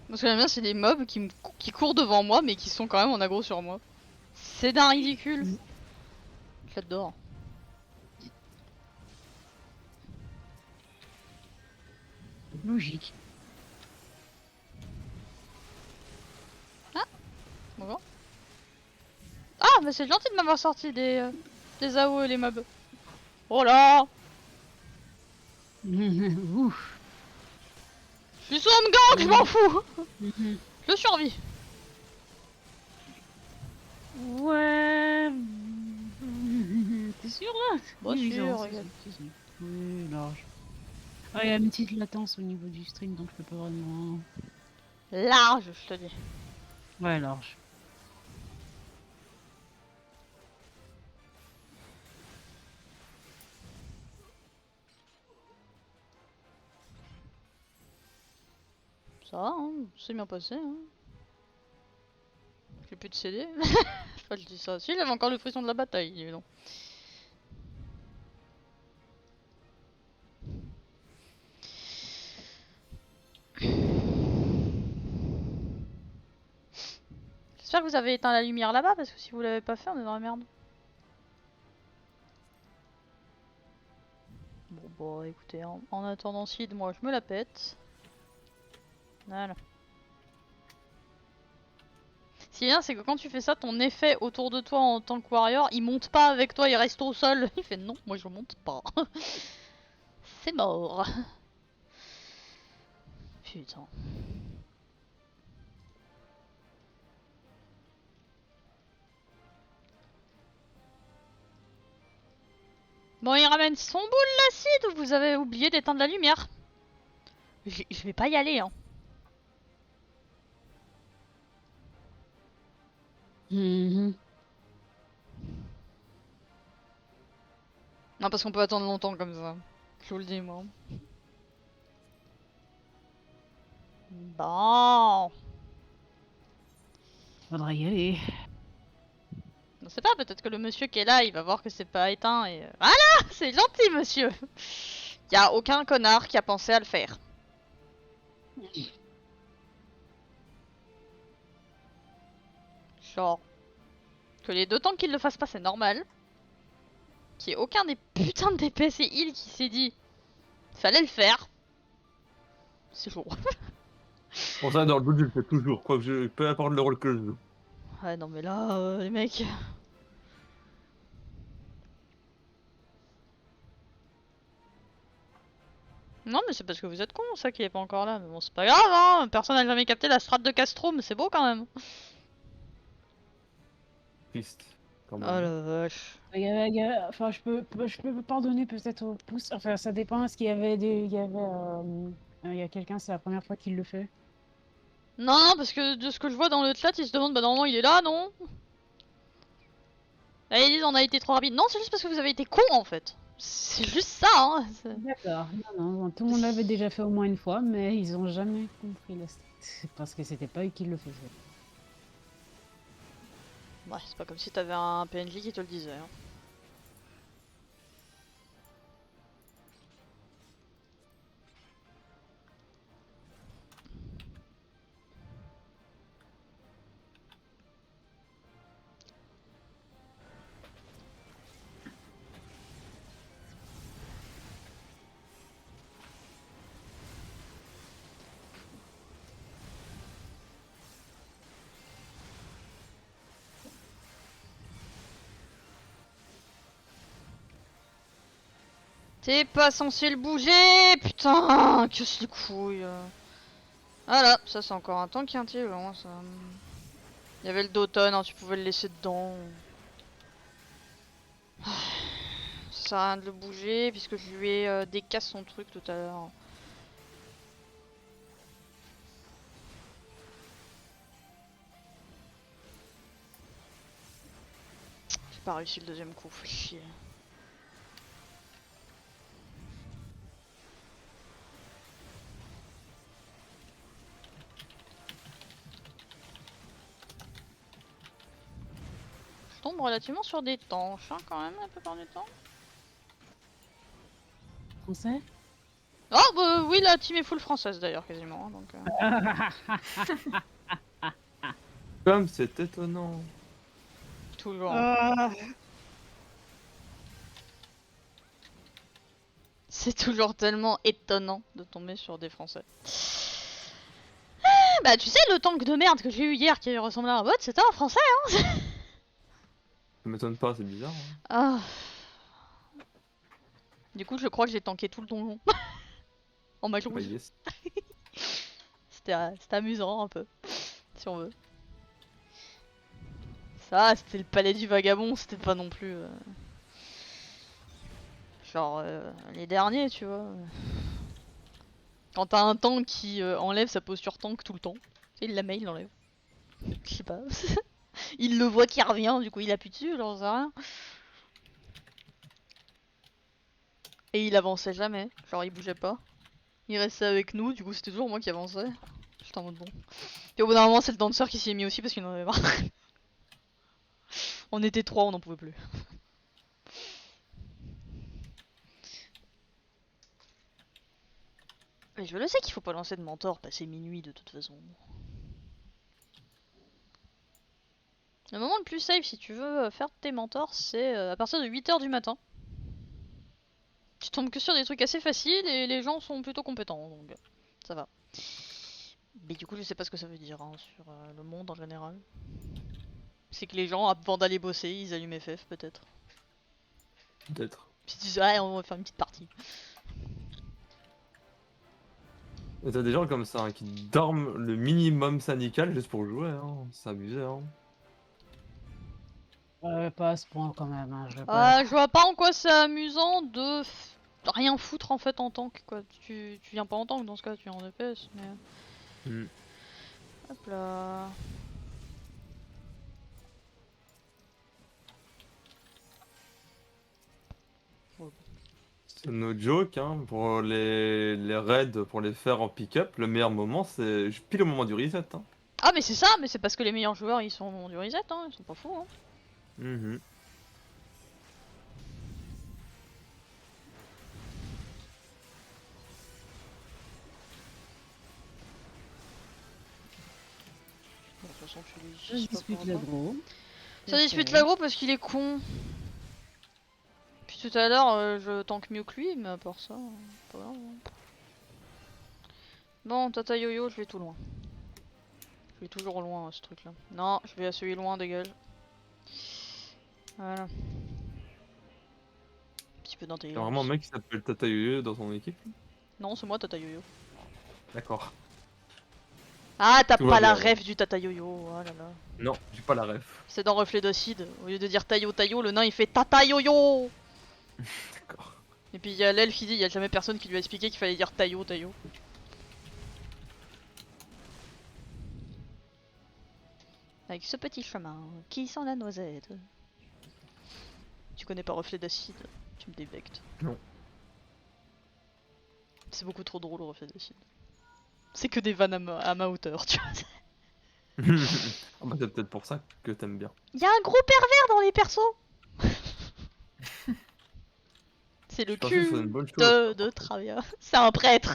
Parce que j'aime bien, c'est des mobs qui courent devant moi, mais qui sont quand même en aggro sur moi. C'est d'un ridicule. J'adore. Logique. Bonjour. Ah, mais c'est gentil de m'avoir sorti des AO et les mobs. Oh là! Ouf. Je suis sous un gang, je m'en fous! Je survis. Ouais. T'es sûr là? Bah, Oui, sûr, non, regarde. si. Oui, large. Ah, il y a une petite latence au niveau du stream, donc je peux pas vraiment. Large, je te dis. Ouais, large. Ça va, hein, c'est bien passé. Hein. J'ai plus de CD. Enfin, je dis ça. Si, j'avais encore le frisson de la bataille, dis donc. J'espère que vous avez éteint la lumière là-bas, parce que si vous l'avez pas fait, on est dans la merde. Bon, bah écoutez, en attendant Sid, moi je me la pète. Voilà. Ce qui est bien, c'est que quand tu fais ça, ton effet autour de toi en tant que warrior, il monte pas avec toi, il reste au sol. Il fait non, moi je monte pas. C'est mort. Putain. Bon, il ramène son boule l'acide ou vous avez oublié d'éteindre la lumière? Je vais pas y aller, hein. Non, parce qu'on peut attendre longtemps comme ça. Je vous le dis, moi. Bon. Faudra y aller. On sait pas, peut-être que le monsieur qui est là, il va voir que c'est pas éteint et... Voilà. C'est gentil, monsieur. Y a aucun connard qui a pensé à le faire. Genre, que les deux tanks qu'ils le fassent pas, c'est normal. Qu'il n'y ait aucun des putains de DPS et heal qui s'est dit fallait le faire. C'est lourd. Pour ça, dans le doute, je le fais toujours, quoi que je... peu importe le rôle que je joue. Ouais, non, mais là, les mecs. Non, mais c'est parce que vous êtes con, ça qui est pas encore là. Mais bon, c'est pas grave, hein. Personne n'a jamais capté la strat de Castro, mais c'est beau quand même. Triste, quand Oh même. la vache. Enfin, je peux pardonner peut-être au pouce. Enfin, ça dépend. Est-ce qu'il y avait il y a quelqu'un, c'est la première fois qu'il le fait. Non, parce que de ce que je vois dans le chat, ils se demandent, bah normalement il est là, non? Et ils disent on a été trop rapide. Non, c'est juste parce que vous avez été con en fait. C'est juste ça, hein. D'accord. Non, non, tout le monde l'avait déjà fait au moins une fois, mais ils ont jamais compris la stat. Parce que c'était pas eux qui le faisaient. Ouais, c'est pas comme si t'avais un PNJ qui te le disait. Hein. T'es pas censé le bouger, putain, que c'est les couilles. Voilà, ça c'est encore un tank qui est intelligent, ça. Il y avait le Doton, hein, tu pouvais le laisser dedans. Ça sert à rien de le bouger, puisque je lui ai décassé son truc tout à l'heure. J'ai pas réussi le deuxième coup, faut chier. Je tombe relativement sur des tanches, hein, quand même, la plupart du temps. Français? Oh bah oui, la team est full française d'ailleurs, quasiment. Hein, donc, Comme c'est étonnant. toujours. Ah. C'est toujours tellement étonnant de tomber sur des Français. Ah, bah tu sais, le tank de merde que j'ai eu hier qui ressemblait à un bot, c'était un Français. Ça m'étonne pas, c'est bizarre. Hein. Ah. Du coup, je crois que j'ai tanké tout le donjon. En Bah, majorité. yes. C'était amusant un peu, si on veut. Ça, c'était le palais du vagabond, c'était pas non plus... Genre les derniers, tu vois. Quand t'as un tank qui enlève sa posture tank tout le temps. Tu sais, il la met, il l'enlève. Je sais pas. Il le voit qui revient, du coup il appuie dessus, j'en sais rien. Et il avançait jamais, genre il bougeait pas. Il restait avec nous, du coup c'était toujours moi qui avançais. J'étais en mode bon. Et au bout d'un moment c'est le danseur qui s'y est mis aussi parce qu'il en avait marre. On était trois, on n'en pouvait plus. Mais je le sais qu'il faut pas lancer de mentor passer minuit de toute façon. Le moment le plus safe si tu veux faire tes mentors, c'est à partir de 8h du matin. Tu tombes que sur des trucs assez faciles et les gens sont plutôt compétents, donc ça va. Mais du coup, je sais pas ce que ça veut dire hein, sur le monde en général. C'est que les gens, avant d'aller bosser, ils allument FF peut-être. Peut-être. Puis ils disent, ouais, on va faire une petite partie. Et t'as des gens comme ça hein, qui dorment le minimum syndical juste pour jouer, hein. C'est abusé, hein. Pas à ce point quand même. Hein, Je vois pas en quoi c'est amusant de rien foutre en fait en tank quoi. Tu viens pas en tank dans ce cas, tu viens en EPS, mais. Hop là. C'est no joke, hein, pour les raids, pour les faire en pick-up, le meilleur moment c'est pile au moment du reset. Hein. Ah mais c'est ça, mais c'est parce que les meilleurs joueurs ils sont du reset, hein, ils sont pas fous. Hein. Mhm. toute façon, tu lui Je dis pas dispute pour le autant. gros. Ça dispute l'agro parce qu'il est con. Puis tout à l'heure, je tank mieux que lui, mais à part ça, pas grave. Hein. Bon, Tata Yo-Yo, je vais tout loin. Je vais toujours loin, ce truc-là. Non, je vais à celui loin, dégage. Voilà. Un petit peu T'as d'intelligence. vraiment un mec qui s'appelle Tata Yoyo dans ton équipe? Non, c'est moi, Tata Yo-Yo. D'accord. Ah, t'as Tout va pas la bien, ouais. ref du Tata Yo-Yo, oh là là. Non, j'ai pas la ref. C'est dans Reflet d'Acide. Au lieu de dire Tayo Tayo, le nain il fait Tata Yo-Yo. D'accord. Et puis il y a l'elfe qui dit, il y a jamais personne qui lui a expliqué qu'il fallait dire Tayo Tayo. Avec ce petit chemin qui sent la noisette. Tu connais pas Reflet d'Acide, tu me débectes. Non. C'est beaucoup trop drôle Reflet d'Acide. C'est que des vannes à ma hauteur, tu vois. Ah bah c'est peut-être pour ça que t'aimes bien. Il y a un gros pervers dans les persos. C'est Je le suis pas sûr que ce soit cul une bonne chose. de Travia. C'est un prêtre.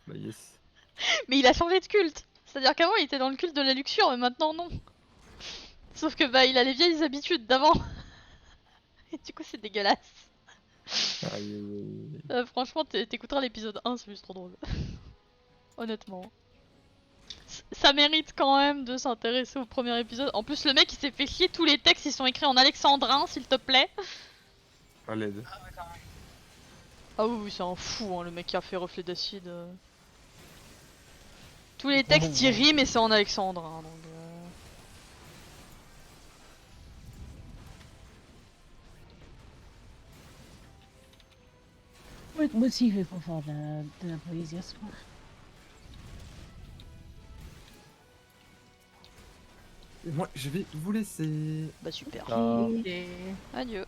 Bah yes. Mais il a changé de culte. C'est-à-dire qu'avant il était dans le culte de la luxure, mais maintenant non. Sauf que bah il a les vieilles habitudes d'avant. Et du coup c'est dégueulasse. Aïe, aïe, aïe, aïe. Franchement t'écouteras l'épisode 1, c'est juste trop drôle. Honnêtement. Ça mérite quand même de s'intéresser au premier épisode. En plus le mec il s'est fait chier, tous les textes ils sont écrits en alexandrin s'il te plaît. À l'aide. Ah oui, c'est un fou hein, le mec qui a fait Reflet d'Acide. Tous les textes ils riment et c'est en alexandrin donc... Ouais, moi aussi, je vais pas faire de la poésie à ce moment. Et moi, je vais vous laisser. Bah super. Ah. Adieu.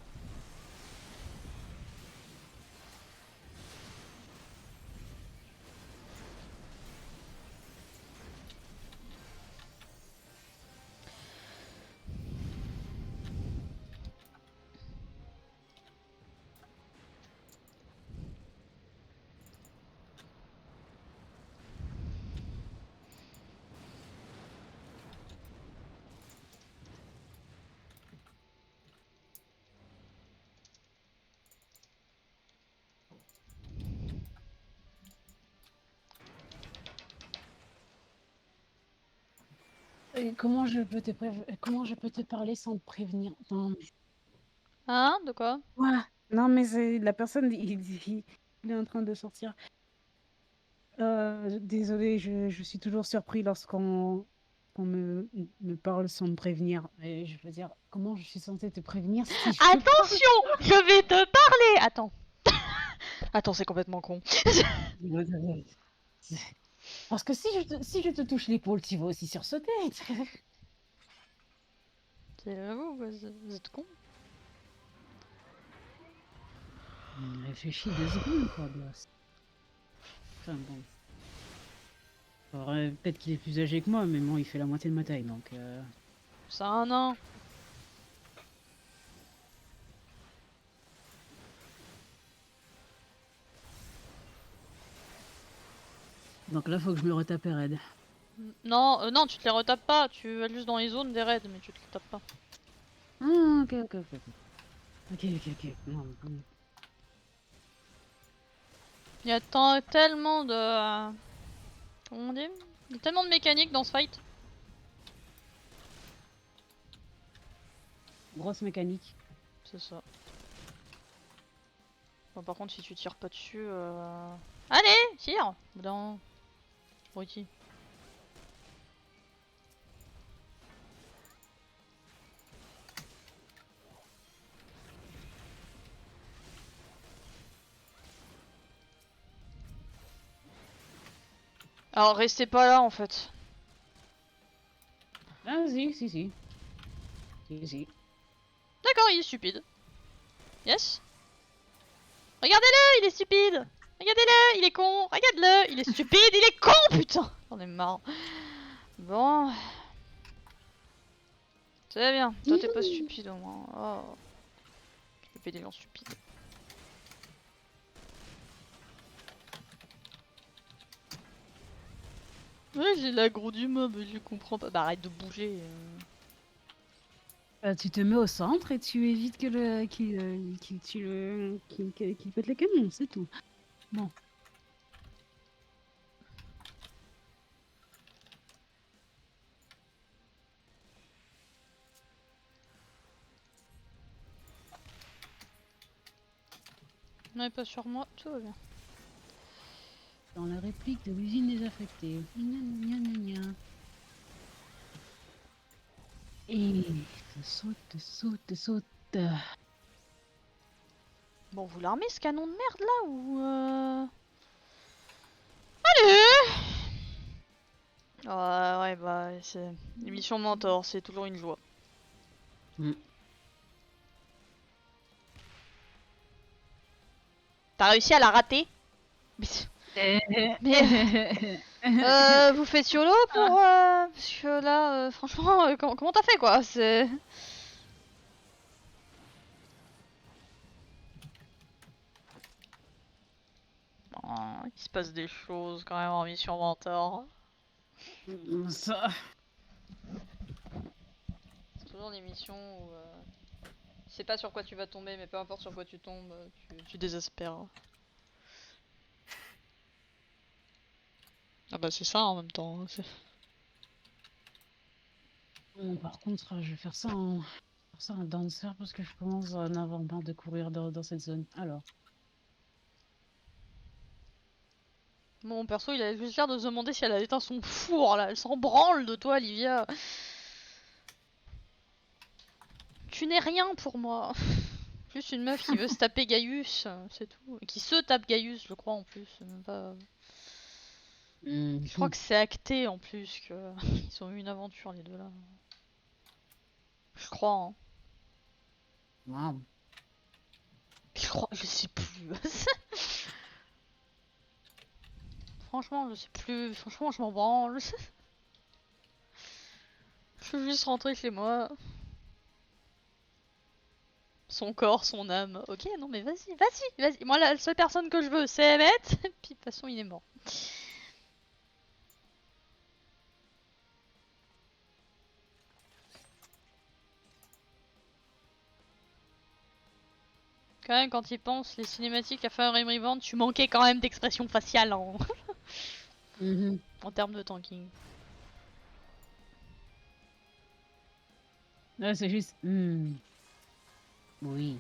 Comment comment je peux te parler sans te prévenir? Non, mais... Hein? De quoi? Ouah, non, mais c'est la personne, il est en train de sortir. Désolée, je suis toujours surpris qu'on me parle sans me prévenir. Et je veux dire, comment je suis censée te prévenir si je te parle? Attention! Je vais te parler! Attends. Attends, c'est complètement con. Parce que si je te touche l'épaule, tu vas aussi sursauter. Vous êtes con. Réfléchis 2 secondes, quoi, gosse. Enfin bon. Alors, peut-être qu'il est plus âgé que moi, mais bon, il fait la moitié de ma taille, donc... C'est un nain. Donc là, faut que je me retape raid. Non, non, tu te les retapes pas. Tu vas juste dans les zones des raids, mais tu te les tapes pas. Ah, ok, ok, ok. Ok, ok, ok. Non, non. Il y a tellement de... Comment on dit? Il y a tellement de mécanique dans ce fight. Grosse mécanique. C'est ça. Bon, par contre, si tu tires pas dessus... Allez, tire! Dans... Bruti. Alors, restez pas là, en fait. Ah, si, si, si. Si, si. D'accord, il est stupide. Yes. Regardez-le, il est stupide. Regardez-le, il est con. Regarde-le, il est stupide, il est con, putain. J'en ai marre. Bon. C'est bien. Toi, t'es pas stupide, au moins. Oh. Je peux péter des gens stupides. Ouais, j'ai l'aggro du mob, je comprends pas. Bah arrête de bouger. Tu te mets au centre et tu évites que le qu'il pète le canon, c'est tout. Bon. Non, pas sur moi, tout va bien. Dans la réplique de l'usine désaffectée. Gna, gna, gna, gna. Et saute. Bon, vous l'armez ce canon de merde là ou Allez. Ouais, bah c'est l'émission Mentor, c'est toujours une joie. Mm. T'as réussi à la rater? Mais vous faites YOLO pour parce que là franchement comment t'as fait quoi? C'est Oh, il se passe des choses quand même en mission Mentor. Ça. C'est toujours des missions où tu sais pas sur quoi tu vas tomber, mais peu importe sur quoi tu tombes, tu désespères. Ah bah c'est ça en même temps. Bon, par contre, je vais faire ça en dancer parce que je commence à en avoir marre de courir dans cette zone. Alors. Mon perso il avait juste l'air de se demander si elle a éteint son four là, elle s'en branle de toi Olivia. Tu n'es rien pour moi. Juste une meuf qui veut se taper Gaius, c'est tout. Et qui se tape Gaius je crois en plus. Même pas... Je crois que c'est acté en plus qu'ils ont eu une aventure les deux là. Je crois hein. Wow. Je sais plus. Franchement je sais plus, franchement je m'en branle. Je veux juste rentrer chez moi. Son corps, son âme. Ok, non mais vas-y. Moi la seule personne que je veux c'est Emmett. Puis de toute façon il est mort. Quand même quand il pense, les cinématiques à Fire Emblem Reborn, tu manquais quand même d'expression faciale en termes de tanking. Là, c'est juste. Oui. Oui.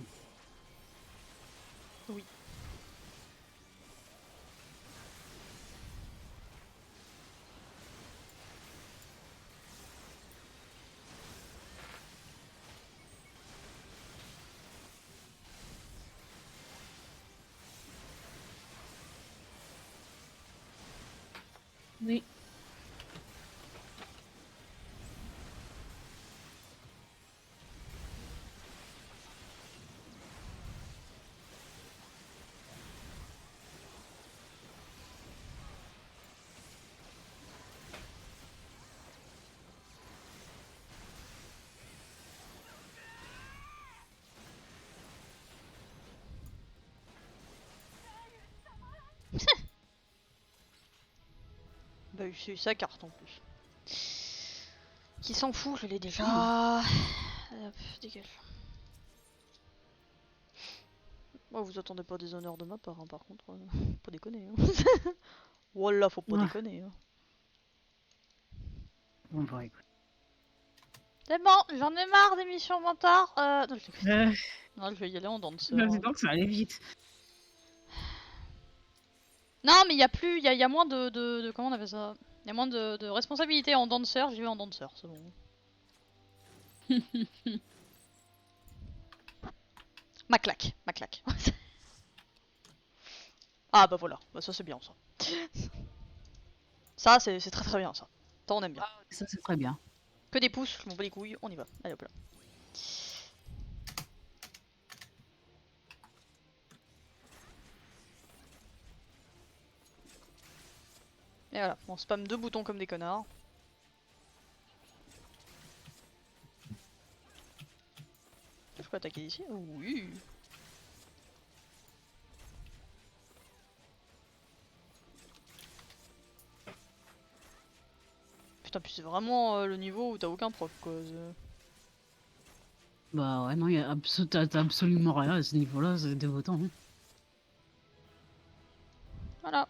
Oui. Bah c'est sa carte en plus. Qui s'en fout, je l'ai déjà. Hop, dégage. Oh, vous attendez pas des honneurs de ma part, hein, par contre. Pas déconner. Hein. Wallah, faut pas Ouais. déconner. Hein. Bon, bah, écoute. C'est bon, j'en ai marre des missions mentards. Non, Euh, non, je vais y aller en danseur. dis donc, ça allait vite. Non, mais il y a plus, il y a moins de comment on appelle ça? Il y a moins de responsabilités en danseur, j'y vais en danseur, c'est bon. Ma claque. Ah bah voilà, bah, ça c'est bien ça. Ça c'est très très bien ça. Ça on aime bien. Ça, c'est très bien. Que des pouces, je m'en bats les couilles, on y va. Allez hop là. Et voilà, on spam deux boutons comme des connards. Je peux attaquer ici? Oui. Putain, puis c'est vraiment le niveau où t'as aucun proc quoi. Bah ouais, non, t'as absolument rien à ce niveau-là, c'est dégoûtant. Hein. Voilà.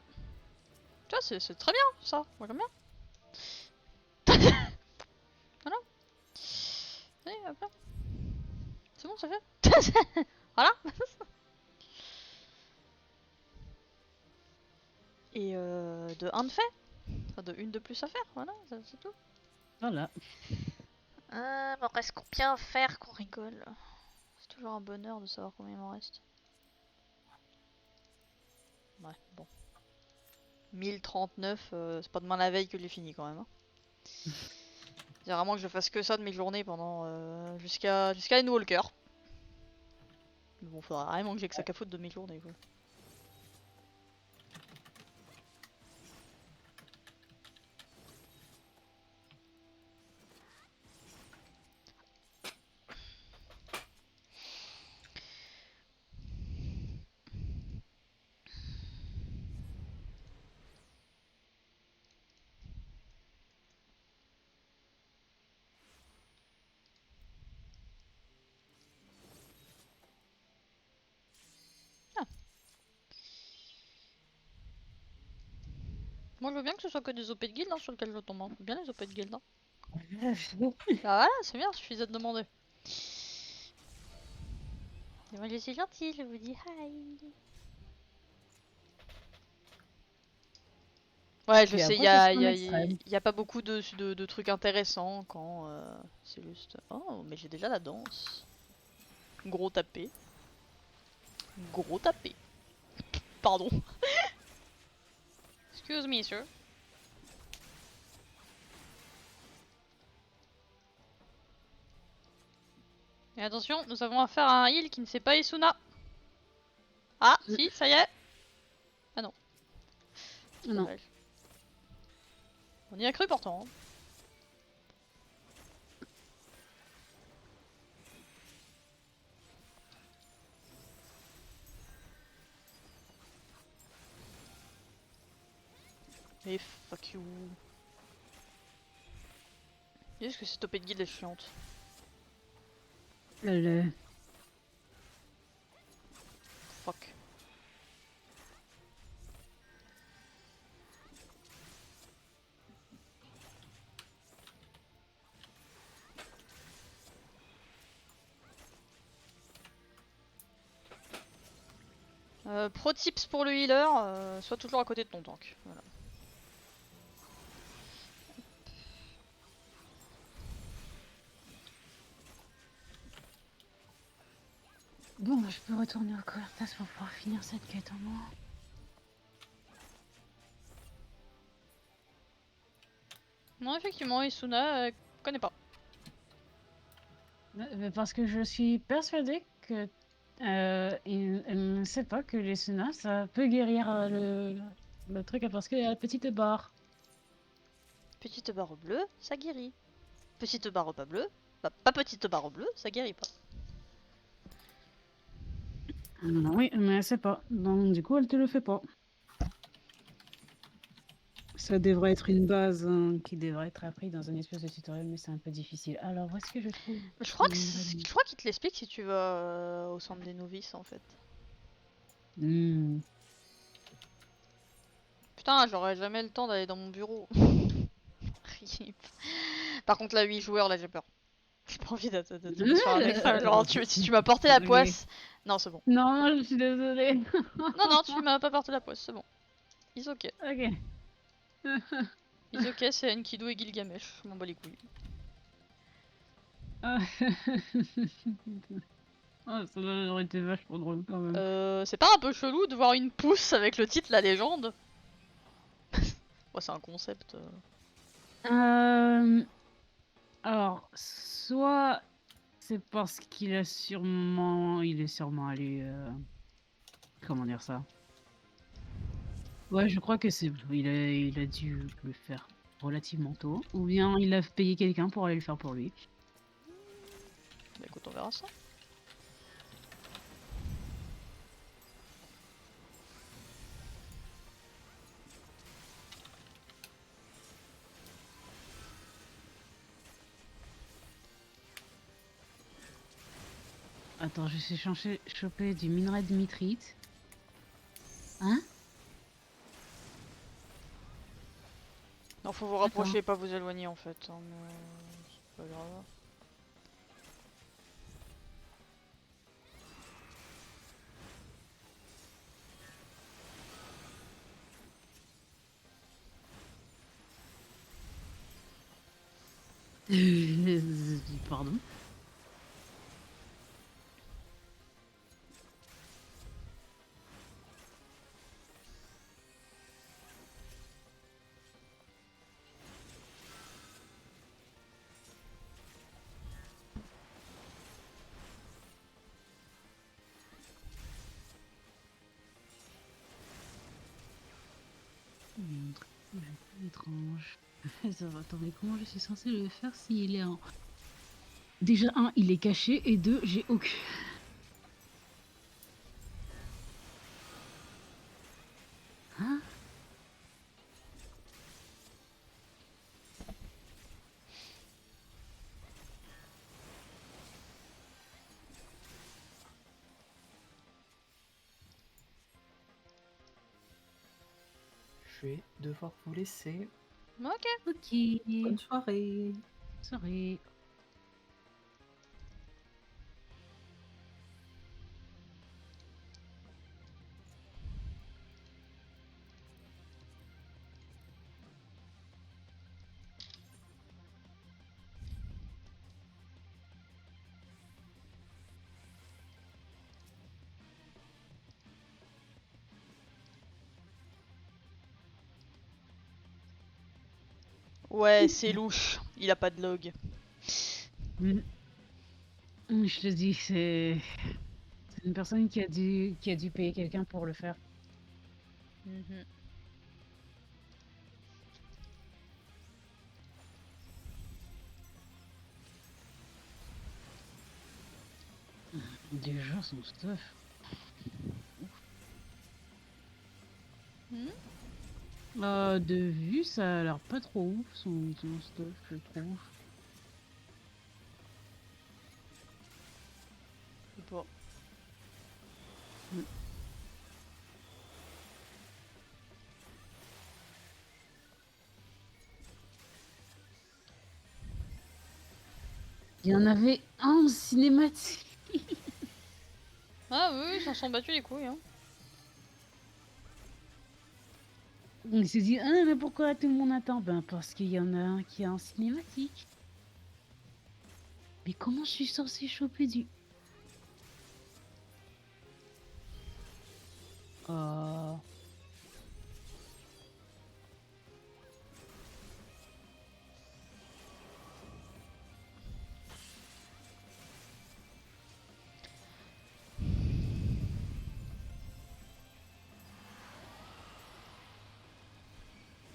Tu vois, c'est très bien ça, moi j'aime bien. Voilà. Allez, hop là. C'est bon, ça fait. Voilà. Et de 1 de fait. Enfin, de une de plus à faire, voilà, c'est tout. Voilà. Il m'en reste combien à faire qu'on rigole? C'est toujours un bonheur de savoir combien il m'en reste. Ouais, bon. 1039, c'est pas demain la veille que j'ai fini quand même. Hein. C'est vraiment que je fasse que ça de mes journées pendant jusqu'à Endwalker. Mais bon, faudra vraiment que j'ai que ça qu'à foutre de mes journées quoi. Moi je veux bien que ce soit que des OP de guild hein, sur lesquels je tombe. Hein. Bien les OP de guild. Hein. Bah voilà, c'est bien, suffisait de demander. Et moi je suis gentille, je vous dis hi. Ouais, je Et sais, après, ce sera un extrême. y a pas beaucoup de trucs intéressants quand c'est juste. Oh, mais j'ai déjà la danse. Gros tapé. Gros tapé. Pardon. Excuse me, sir. Et attention, nous avons affaire à un heal qui ne sait pas Isuna. Ah, si, ça y est. Ah non. Non. Dommage. On y a cru pourtant. Hein. Et fuck you. Est-ce que cette OP de guild est chiante? Fuck. Pro tips pour le healer, sois toujours à côté de ton tank. Voilà. Bon, bah, je peux retourner au Coertas pour pouvoir finir cette quête en moins. Non, effectivement, Isuna, connais pas. Parce que je suis persuadée que elle ne sait pas que les Suna, ça peut guérir le truc parce qu'il y a la petite barre. Petite barre bleue, ça guérit. Petite barre pas bleue, bah, pas petite barre bleue, ça guérit pas. Oui, mais elle sait pas. Donc du coup, elle te le fait pas. Ça devrait être une base qui devrait être apprise dans un espèce de tutoriel, mais c'est un peu difficile. Alors, où est-ce que je trouve Je crois qu'il te l'explique si tu vas au centre des novices en fait. Putain, j'aurais jamais le temps d'aller dans mon bureau. Rip. Par contre, là, 8 joueurs, là, j'ai peur. J'ai pas envie de faire un extrême. Genre, si tu m'as porté la poisse. Non, c'est bon. Non, je suis désolée. Non, tu m'as pas porté la poisse, c'est bon. Is ok. Ok. Is ok, c'est Enkidu et Gilgamesh. Je m'en bats les couilles. Oh, ça aurait été vachement drôle quand même. C'est pas un peu chelou de voir une pousse avec le titre La Légende? Ouais, c'est un concept. Alors, soit c'est parce qu'il a sûrement, il est sûrement allé, comment dire ça? Ouais, je crois que il a dû le faire relativement tôt, ou bien il a payé quelqu'un pour aller le faire pour lui. Bah écoute, on verra ça. Attends, je suis censé choper du minerai de mitrite. Hein? Non, faut vous rapprocher, pas vous éloigner en fait. Hein, mais c'est pas grave. Pardon. Étrange. Ça va, attends, mais comment je suis censée le faire s'il est en... Déjà, un, il est caché, et deux, j'ai aucun... Hein? Je vais devoir vous laisser. Ok. Ok. Bonne soirée. Sorry. Ouais, c'est louche. Il a pas de log. Mm. Je te dis, c'est une personne qui a dû payer quelqu'un pour le faire. Mhm. Déjà, son stuff. Hmm. De vue, ça a l'air pas trop ouf, son stuff, je trouve. Je sais pas. Il y en avait un en cinématique. Ah oui, ils s'en sont battus les couilles. Hein. Il s'est dit, ah, mais pourquoi tout le monde attend? Ben, parce qu'il y en a un qui est en cinématique. Mais comment je suis censée choper du... Euh...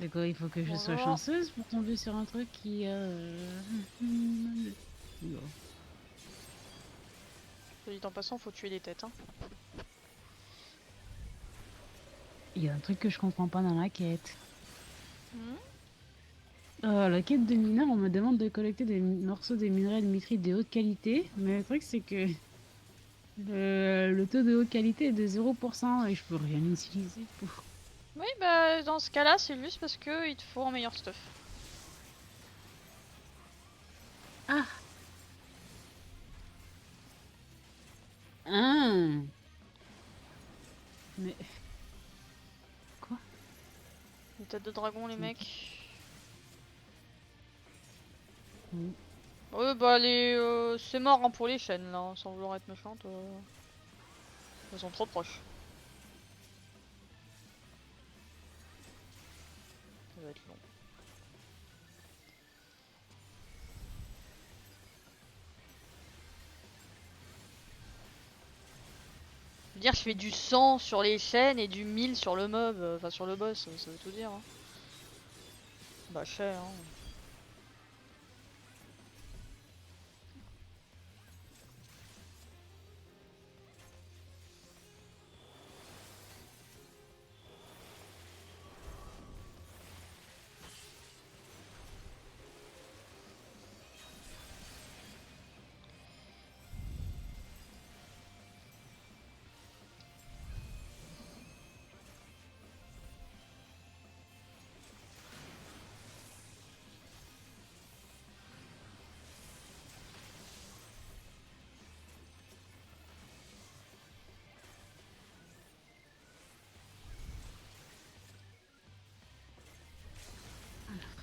C'est quoi, il faut que je sois Bonjour. chanceuse pour tomber sur un truc qui a... Non. Soit dit en passant, faut tuer les têtes. Hein. Il y a un truc que je comprends pas dans la quête. Hmm. La quête de mineur, on me demande de collecter des morceaux de minerais de mitrite de haute qualité, mais le truc c'est que le taux de haute qualité est de 0% et je peux rien utiliser pour... Oui, bah dans ce cas-là, c'est juste parce que il te faut un meilleur stuff. Ah! Ah! Mais... Quoi? Les têtes de dragon, les mecs. Mm. Ouais, bah c'est mort hein, pour les chaînes là, sans vouloir être méchante. Elles sont trop proches. Ça va être long. Je veux dire, je fais du 100 sur les chaînes et du 1000 sur le mob, enfin sur le boss, ça veut tout dire. Hein. Bah cher. Hein.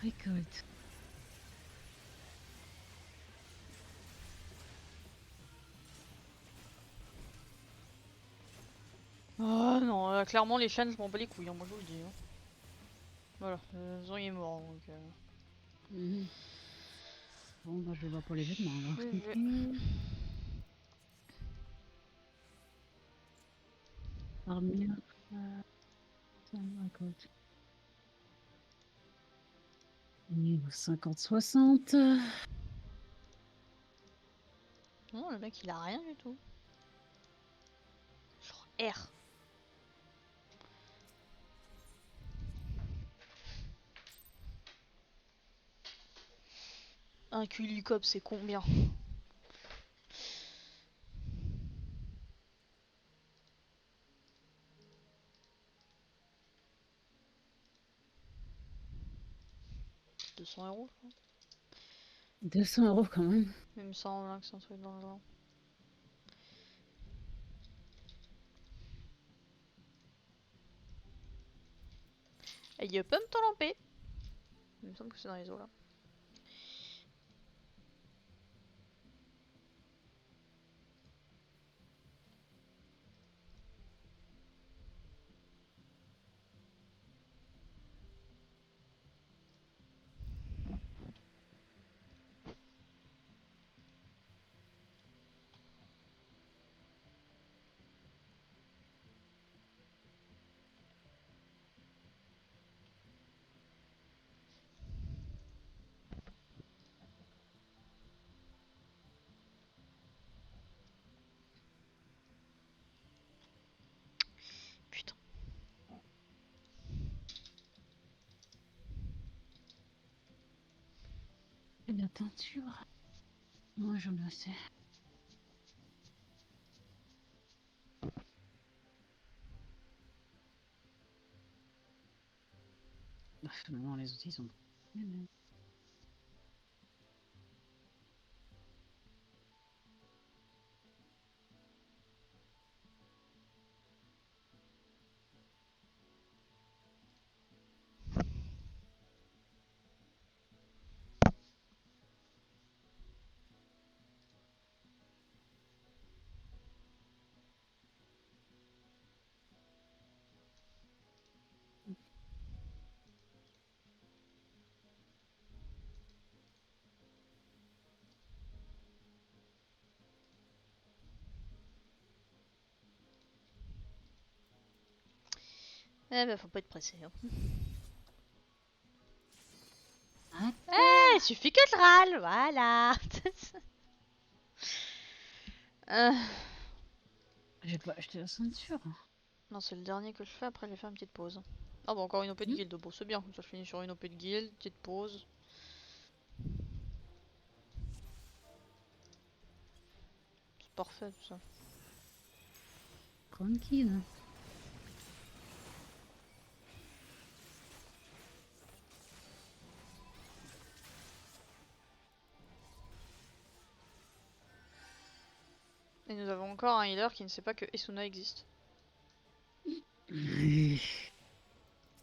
Récolte. Oh non, clairement les chênes, je m'en bats les couilles, hein, moi je vous le dis. Hein. Voilà, le Zon il est mort donc. Mhm. Bon, bah, je vais voir pour les vêtements alors. Je vais- Armure. Ça me récolte. Niveau 50-60. Non, le mec il a rien du tout. Genre R. Un culicop c'est combien? « 200 €, je crois. 200 € quand même. Il me semble hein, que c'est un truc dans le genre. Et il peut me t'en. Il me semble que c'est dans les eaux là. Putain. Et la teinture. Moi j'en ai assez. Finalement les outils sont. Eh ben faut pas être pressé. Hein. Ah, Il suffit que je râle, voilà. Euh, j'ai pas acheté la ceinture. Non, c'est le dernier que je fais, après j'ai fait une petite pause. Ah bon, encore une OP de guild, bon c'est bien, comme ça je finis sur une OP de guild, petite pause. C'est parfait tout ça. Tranquille. Et nous avons encore un healer qui ne sait pas que Esuna existe. Oui.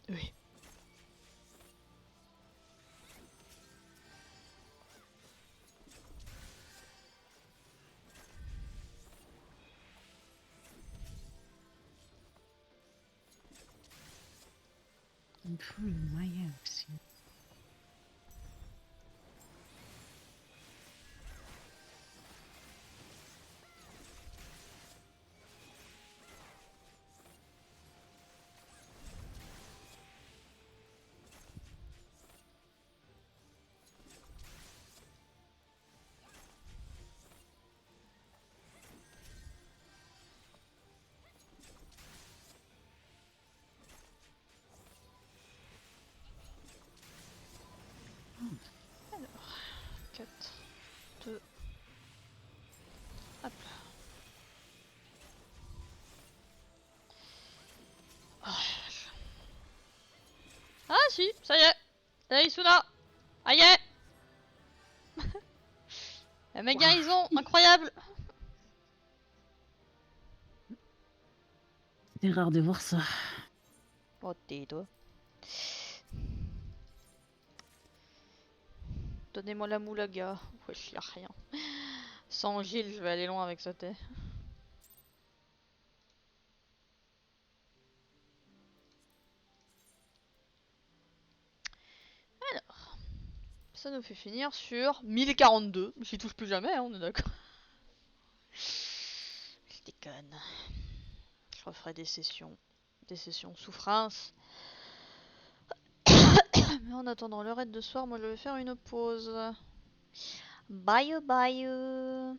Oui. Il me faut le moyen aussi. Alors, 4, 2, hop. Oh, ah si, ça y est. C'est Esuna. Aïe. La méga guérison, incroyable. C'est rare de voir ça. Oh t'es toi. Donnez-moi la moulaga. Wesh, y'a rien. Sans Gilles, je vais aller loin avec ce thé. Alors, ça nous fait finir sur 1042. J'y touche plus jamais, hein, on est d'accord. Je déconne. Je referai des sessions. Des sessions souffrance. Mais en attendant le raid de soir, moi je vais faire une pause. Bye bye.